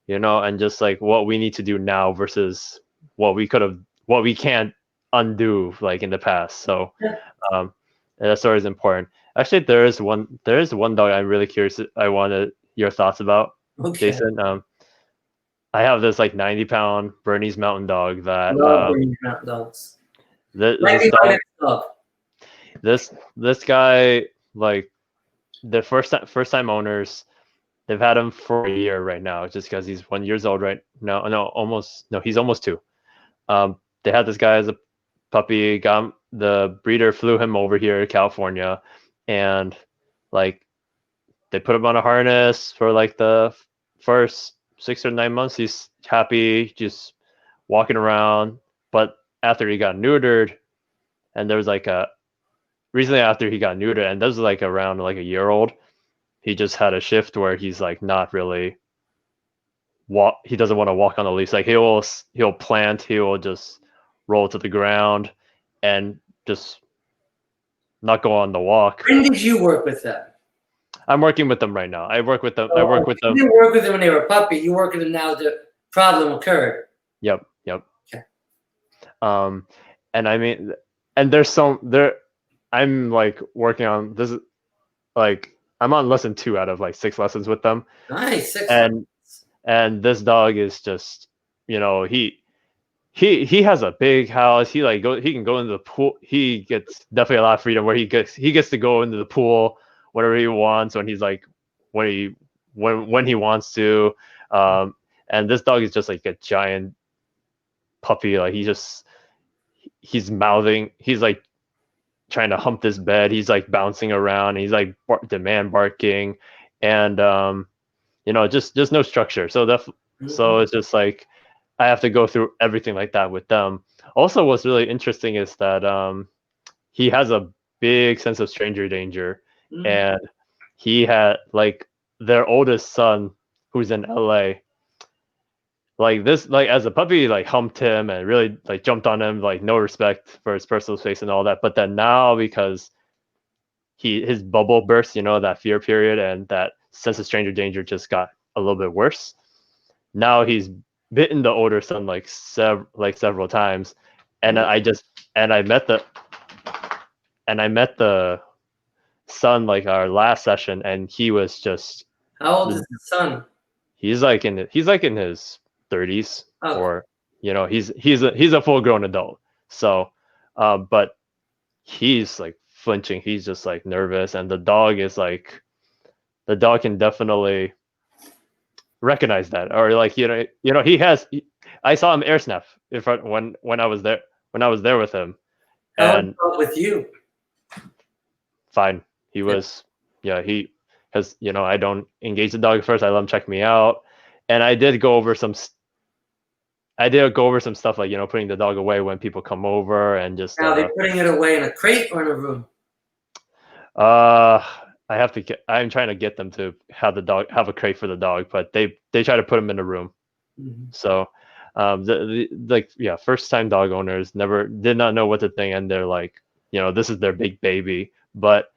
and just like what we need to do now versus what we can't undo like in the past. So that story is important. Actually, there is one dog I'm really curious. I wanted your thoughts about, Jason. I have this like 90-pound Bernese Mountain Dog that Bernese Mountain Dogs. This guy, like the first time owners, they've had him for a year right now, just because he's 1 year old right now. He's almost 2. They had this guy as a puppy. The breeder flew him over here to California, and like they put him on a harness for like the first 6 or 9 months. He's happy, just walking around. But after he got neutered, and there was like recently after he got neutered, and this was like around like a year old, he just had a shift where he's like not really he doesn't want to walk on the leash. Like he'll plant, he will just roll to the ground and just not go on the walk. When did you work with them? I'm working with them right now. I work with them. You didn't work with them when they were a puppy. You work with them now. The problem occurred. Yep. Okay. And I mean, and I'm like working on this. Like I'm on lesson 2 out of like 6 lessons with them. Nice. And this dog is just, he has a big house. He can go into the pool. He gets definitely a lot of freedom where he gets to go into the pool whenever he wants, when he's like when he wants to. And this dog is just like a giant puppy. Like he's mouthing. He's like trying to hump this bed. He's like bouncing around. He's like demand barking, and just no structure. So so it's just like I have to go through everything like that with them. Also, what's really interesting is that he has a big sense of stranger danger, and he had like their oldest son who's in LA. Like this, like as a puppy, like humped him and really like jumped on him, like no respect for his personal space and all that. But then now, because his bubble burst, that fear period and that sense of stranger danger just got a little bit worse. Now he's bitten the older son like several times, and I met the son like our last session, and he was just. How old is the son? He's like in his 30s, or he's a full grown adult. So, but he's like flinching. He's just like nervous, and the dog can definitely recognize that, or like I saw him air sniff in front when I was there with him. And with you? Fine. He was because I don't engage the dog first. I let him check me out, and I did go over some stuff like putting the dog away when people come over, and just. Now they're putting it away in a crate or in a room. I'm trying to get them to have a crate for the dog, but they try to put him in a room. So, first time dog owners did not know what to think, and they're like, this is their big baby. But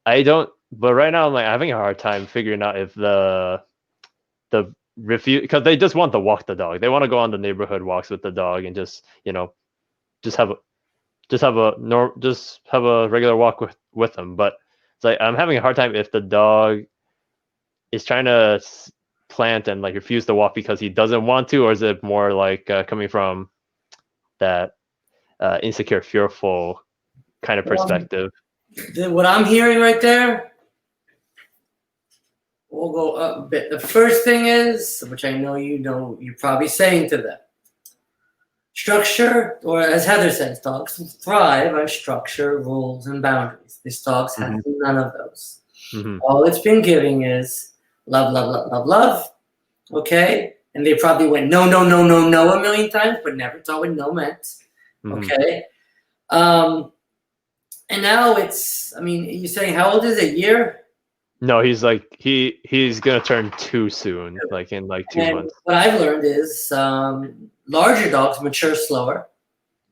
right now I'm like having a hard time figuring out if the refuse, because they just want to walk the dog. They want to go on the neighborhood walks with the dog and just just have a regular walk with him. But it's like I'm having a hard time if the dog is trying to plant and like refuse to walk because he doesn't want to, or is it more like coming from that insecure, fearful kind of perspective? What I'm hearing right there, we'll go up a bit. The first thing is, which I know you're probably saying to them, structure, or as Heather says, dogs thrive on structure, rules, and boundaries. These dogs have none of those. All it's been giving is love, love, love, love, love. Okay? And they probably went no, no, no, no, no a million times, but never thought what no meant. Okay? And now you're saying how old is it? A year? No, he's like he's gonna turn 2 soon, like in like 2 months. What I've learned is larger dogs mature slower.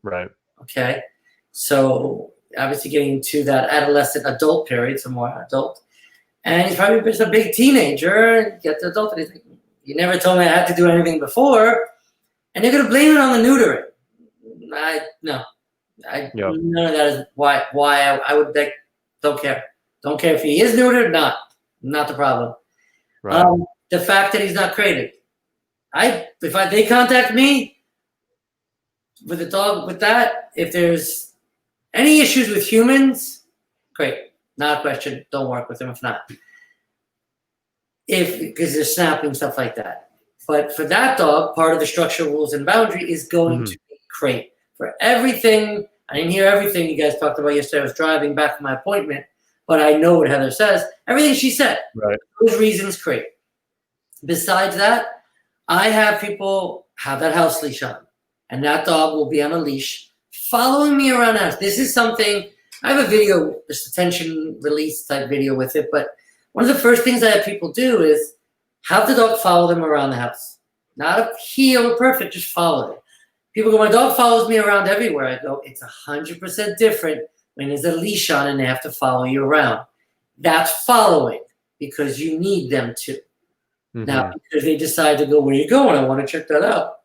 Right. Okay. So obviously getting to that adolescent adult period, so more adult. And he's probably just a big teenager, get to adult, and he's like, you never told me I had to do anything before. And they're gonna blame it on the neutering. None of that is why I would like, don't care. Don't care if he is neutered or not. Not the problem. Right. The fact that he's not crated. They contact me with a dog with that, if there's any issues with humans, great. Not a question. Don't work with him if not. Because they're snapping, stuff like that. But for that dog, part of the structure, rules, and boundary is going to be crate. For everything, I didn't hear everything you guys talked about yesterday. I was driving back from my appointment, but I know what Heather says. Everything she said. Right. Those reasons crate. Besides that, I have people have that house leash on, and that dog will be on a leash following me around the house. This is something, I have a video, this attention release type video with it, but one of the first things I have people do is have the dog follow them around the house. Not a heel or perfect, just follow them. People go, my dog follows me around everywhere. I go, it's 100% different when there's a leash on and they have to follow you around. That's following because you need them to. Now, because they decide to go, where are you going? I want to check that out.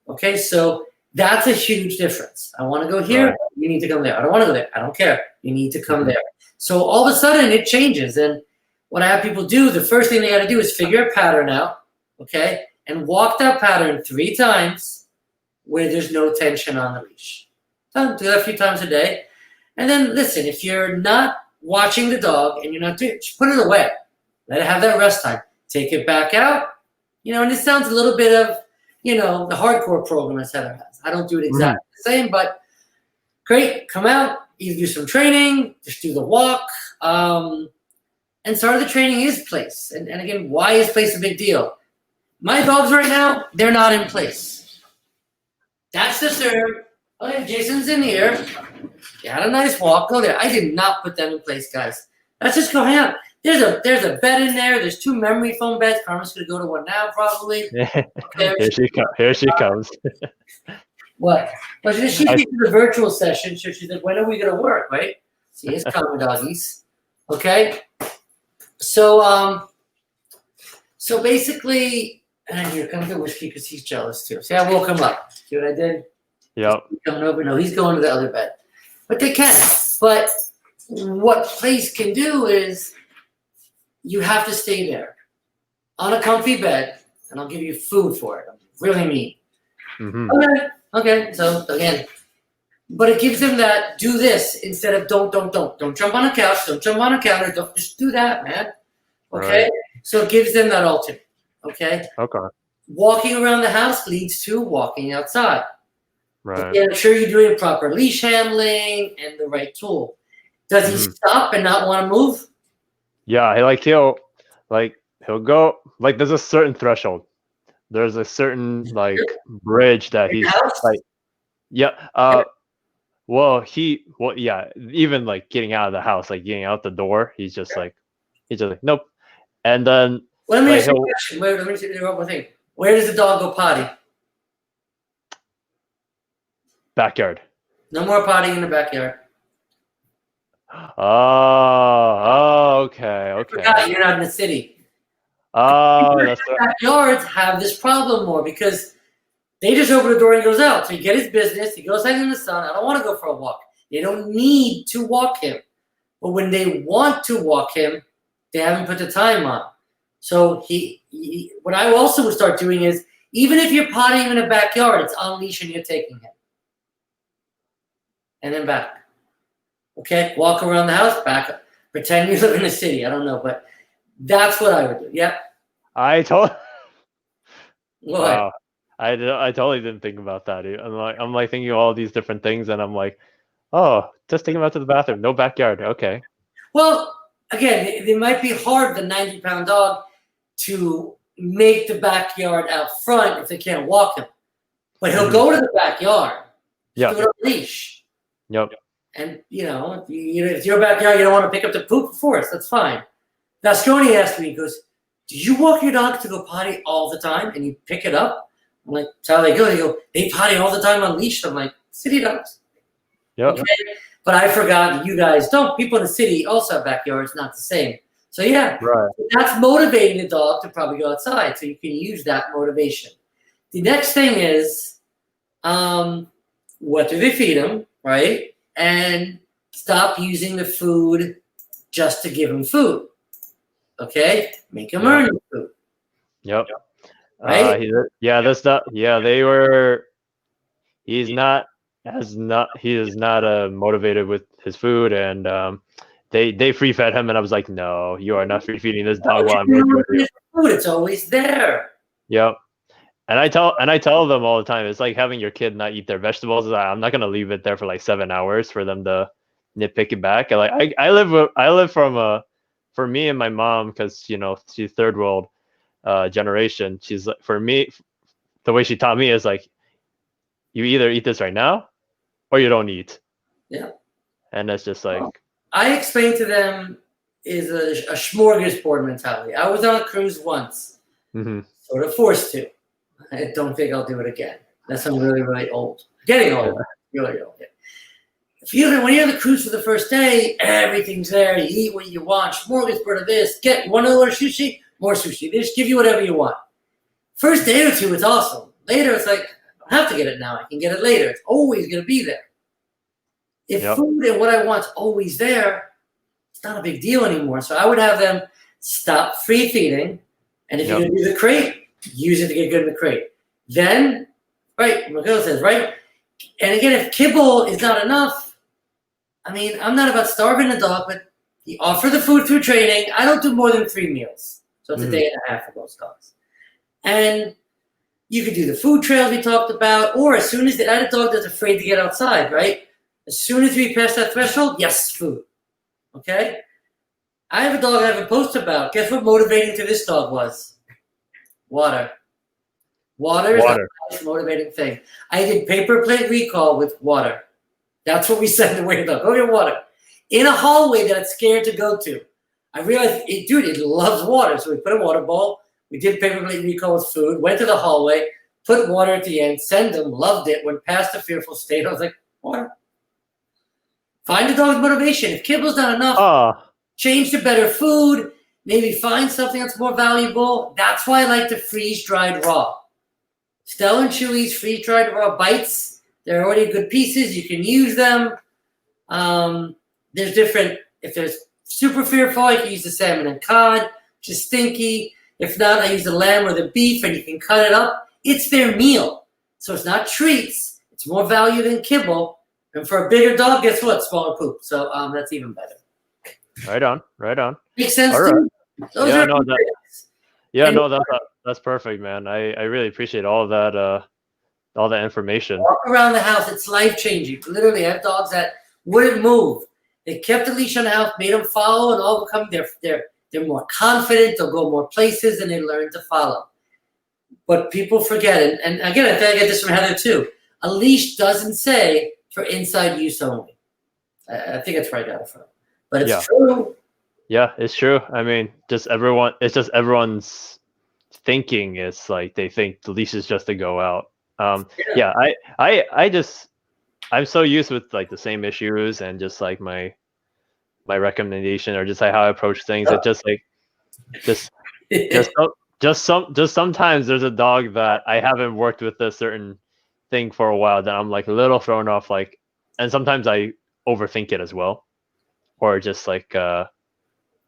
Okay, so that's a huge difference. I want to go here. Right. You need to come there. I don't want to go there. I don't care. You need to come there. So all of a sudden it changes. And what I have people do, the first thing they got to do is figure a pattern out, okay, and walk that pattern 3 times where there's no tension on the leash. So do that a few times a day. And then listen, if you're not watching the dog and you're not doing it, just put it away. Let it have that rest time. Take it back out. And this sounds a little bit of, the hardcore program as Heather has. I don't do it exactly the same, but great. Come out, either do some training, just do the walk. And start of the training is place. And again, why is place a big deal? My dogs right now, they're not in place. That's the third. Okay, Jason's in here. You had a nice walk. Go there. I did not put them in place, guys. Let's just go hang out. There's a bed in there. There's 2 memory foam beds. Carmen's going to go to one now, probably. Here she comes. What? Well, she did the virtual session. So she's like, when are we going to work, right? See, it's Carmen doggies. Okay? So basically, and here comes the whiskey because he's jealous too. See, I woke him up. See what I did? Yep. He's coming over. No, he's going to the other bed. But they can. But what place can do is you have to stay there on a comfy bed, and I'll give you food for it. I'm really mean. Okay. So again, but it gives them that do this instead of don't jump on a couch, don't jump on a counter, don't just do that, man. Okay. Right. So it gives them that alternate. Okay. Walking around the house leads to walking outside. Right. Okay, I'm sure you're doing proper leash handling and the right tool. Does he stop and not want to move? Yeah, he'll go, like, there's a certain threshold. There's a certain bridge that he's like, yeah. Even like getting out of the house, like getting out the door, he's just like nope. And then let me ask you a question. Let me see one more thing. Where does the dog go potty? Backyard. No more potty in the backyard. Okay. I forgot you're not in the city. That's backyards have this problem more because They just open the door and he goes out. So he get his business. He goes out in the sun. I don't want to go for a walk. They don't need to walk him. But when they want to walk him, they haven't put the time on. So what I also would start doing is, even if you're pottying him in the backyard, it's on leash and you're taking him. And then back. Okay? Walk around the house, back up. Pretend you live in the city. I don't know, but that's what I would do. Yeah. Wow. I totally didn't think about that. I'm like thinking of all these different things, and I'm like, oh, just take him out to the bathroom. No backyard. Okay. Well, again, it might be hard, the 90-pound dog, to make the backyard out front if they can't walk him. But he'll go to the backyard. Yeah. Do it on a leash. Yep. And, if your backyard, you don't want to pick up the poop for us, that's fine. Now, Stroni asked me, he goes, do you walk your dog to go potty all the time and you pick it up? I'm like, that's how they go. They go, they potty all the time on leash. I'm like, city dogs. Yep. Okay? But I forgot you guys don't. People in the city also have backyards, not the same. So, yeah, right. That's motivating the dog to probably go outside. So you can use that motivation. The next thing is, what do they feed them, right? And stop using the food just to give them food. Okay? Make them earn the food. Yep. Right? That's not. Yeah, they were. He is not motivated with his food, and they free fed him, and I was like, no, you are not free feeding this dog while I'm working with you. Food, it's always there. Yep. And I tell them all the time, it's like having your kid not eat their vegetables. I'm not gonna leave it there for like 7 hours for them to nitpick it back. And like I live for me and my mom, because she's third world generation. She's like, for me, the way she taught me is like, you either eat this right now or you don't eat. Yeah. And that's just like, I explained to them is a smorgasbord mentality. I was on a cruise once, sort of forced to. I don't think I'll do it again. That's I'm really, really old. Getting old. Really old. Yeah. When you're on the cruise for the first day, everything's there. You eat what you want. Smorgasbord of this. You want to order sushi? More sushi. They just give you whatever you want. First day or two, it's awesome. Later, it's like, I don't have to get it now. I can get it later. It's always going to be there. If food and what I want is always there, it's not a big deal anymore. So I would have them stop free feeding. And if you're going to use a crate, use it to get good in the crate. Then, right, Miguel says, right? And again, if kibble is not enough, I mean, I'm not about starving the dog, but you offer the food through training. I don't do more than 3 meals. So it's a day and a half for those dogs. And you could do the food trails we talked about, or as soon as I had a dog that's afraid to get outside, right? As soon as we pass that threshold, yes, food. Okay? I have a dog I have a post about. Guess what motivating to this dog was? Water. Water is the most motivating thing. I did paper plate recall with water. That's what we send away to dog. Go get water. In a hallway that it's scared to go to. I realized, it loves water. So we put a water bowl. We did paper plate recall with food. Went to the hallway. Put water at the end. Send them. Loved it. Went past the fearful state. I was like, water. Find the dog's motivation. If kibble's not enough, change to better food. Maybe find something that's more valuable. That's why I like the freeze-dried raw. Stella and Chewy's freeze-dried raw bites. They're already good pieces. You can use them. There's different. If there's super fearful, I can use the salmon and cod, which is stinky. If not, I use the lamb or the beef, and you can cut it up. It's their meal. So it's not treats. It's more value than kibble. And for a bigger dog, guess what? Smaller poop. So that's even better. Right on. Makes sense All to you? That's perfect, man. I really appreciate all of that, all that information. Walk around the house. It's life-changing. Literally, I have dogs that wouldn't move. They kept the leash on the house, made them follow, and all become they're more confident. They'll go more places, and they learn to follow. But people forget it. And again, I think I get this from Heather too. A leash doesn't say for inside use only. I think that's where I got it from. But it's true. Yeah, it's true. I mean, everyone's thinking is like they think the leash is just to go out. I'm so used with like the same issues and just like my recommendation or just like how I approach things. It just just sometimes there's a dog that I haven't worked with a certain thing for a while that I'm like a little thrown off, like, and sometimes I overthink it as well, or just like I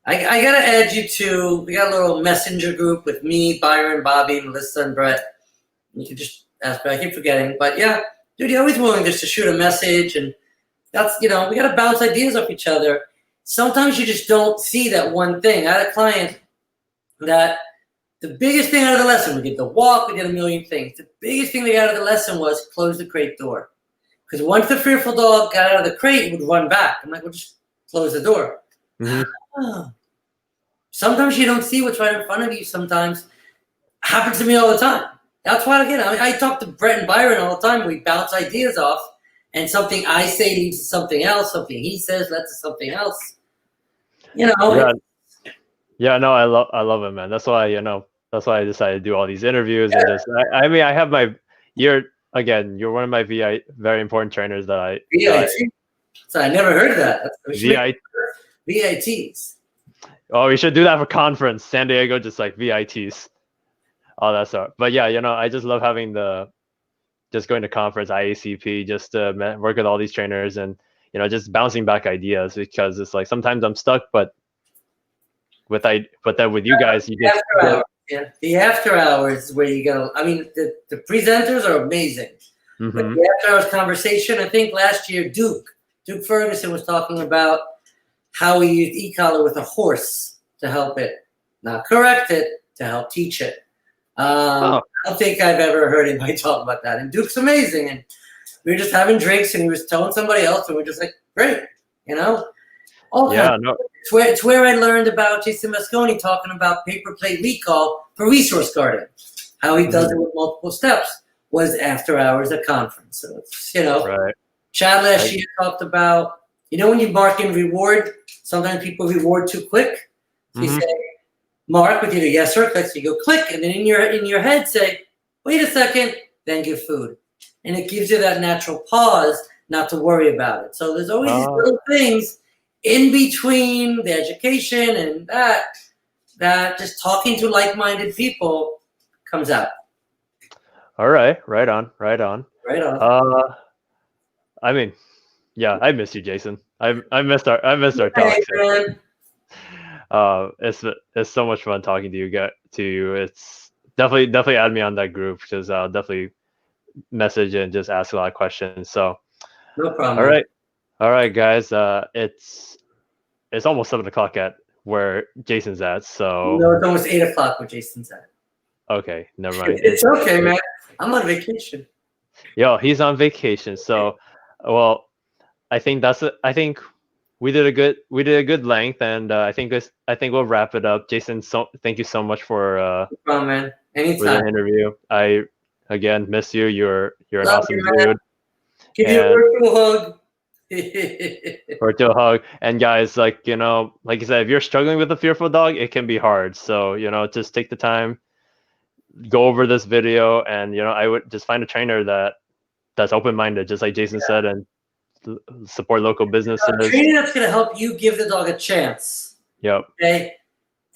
gotta add you to. We got a little messenger group with me, Byron, Bobby, Melissa, and Brett. You can just ask, but I keep forgetting. But yeah, dude, you're always willing just to shoot a message, and that's we gotta bounce ideas off each other. Sometimes you just don't see that one thing. I had a client that the biggest thing out of the lesson, we did the walk, we did a million things. The biggest thing they got out of the lesson was close the crate door. Because once the fearful dog got out of the crate, it would run back. I'm like, well, just close the door. mm-hmm. Sometimes you don't see what's right in front of you. Sometimes happens to me all the time. That's why again, I talk to Brett and Byron all the time. We bounce ideas off, and something I say leads to something else. Something he says leads to something else. Yeah, no, I love it, man. That's why I decided to do all these interviews and just. I mean, I have you're one of my very important trainers that I. VIT. So I never heard of that. VITs. Oh, we should do that for conference, San Diego, just like VITs, all that stuff. But yeah, I just love having just going to conference, IACP, just to work with all these trainers and, just bouncing back ideas, because it's like sometimes I'm stuck, but with you guys, you just. The after hours is where you go. I mean, the presenters are amazing. Mm-hmm. But the after hours conversation, I think last year, Duke Ferguson was talking about how he used e-collar with a horse to help it, not correct it, to help teach it. I don't think I've ever heard anybody talk about that. And Duke's amazing. And we were just having drinks, and he was telling somebody else, and we're just like, great, all kinds. No. It's where I learned about Jason Mosconi talking about paper plate recall for resource guarding. How he does it with multiple steps was after hours at conference. So it's, right. Chad last year talked about, when you mark and reward, sometimes people reward too quick. So you say, mark with either yes or click. So you go click, and then in your head say, wait a second, then give food. And it gives you that natural pause not to worry about it. So there's always these little things in between the education and that just talking to like-minded people comes out. All right, right on. I mean, yeah, I miss you, Jason. I missed our talks. It's so much fun talking to you. It's definitely add me on that group, because I'll definitely message and just ask a lot of questions. So no problem. All right, guys. It's almost 7:00 at where Jason's at. So no, it's almost 8:00 where Jason's at. Okay, never mind. It's okay, man. I'm on vacation. Yo, he's on vacation. So, well, I think we did a good length, and I think we'll wrap it up. Jason, thank you so much for no problem, man. Anytime. For the interview. I again miss you. You're an awesome dude. Give you a virtual hug. Virtual hug. And guys, like you said, if you're struggling with a fearful dog, it can be hard. So just take the time, go over this video, and I would just find a trainer that's open-minded, just like Jason said, and support local businesses. A trainer that's going to help you give the dog a chance. Yep. Okay,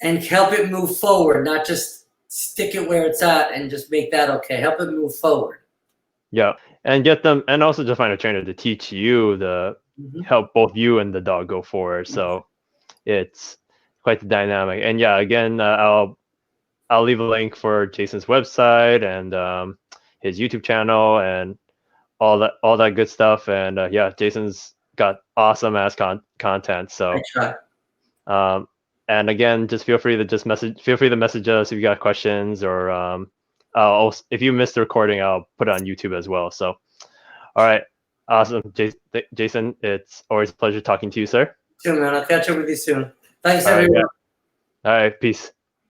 and help it move forward, not just stick it where it's at and just make that okay. Help it move forward. Yeah, and get them, and also just find a trainer to teach you help both you and the dog go forward. So it's quite the dynamic. And yeah, again, I'll leave a link for Jason's website and his YouTube channel and all that good stuff. And yeah, Jason's got awesome ass content. So and again, just feel free to message us if you got questions, or if you missed the recording, I'll put it on YouTube as well. So all right, awesome. Jason, it's always a pleasure talking to you, sir. Soon, man. I'll catch up with you soon. Thanks, everyone. All right, peace.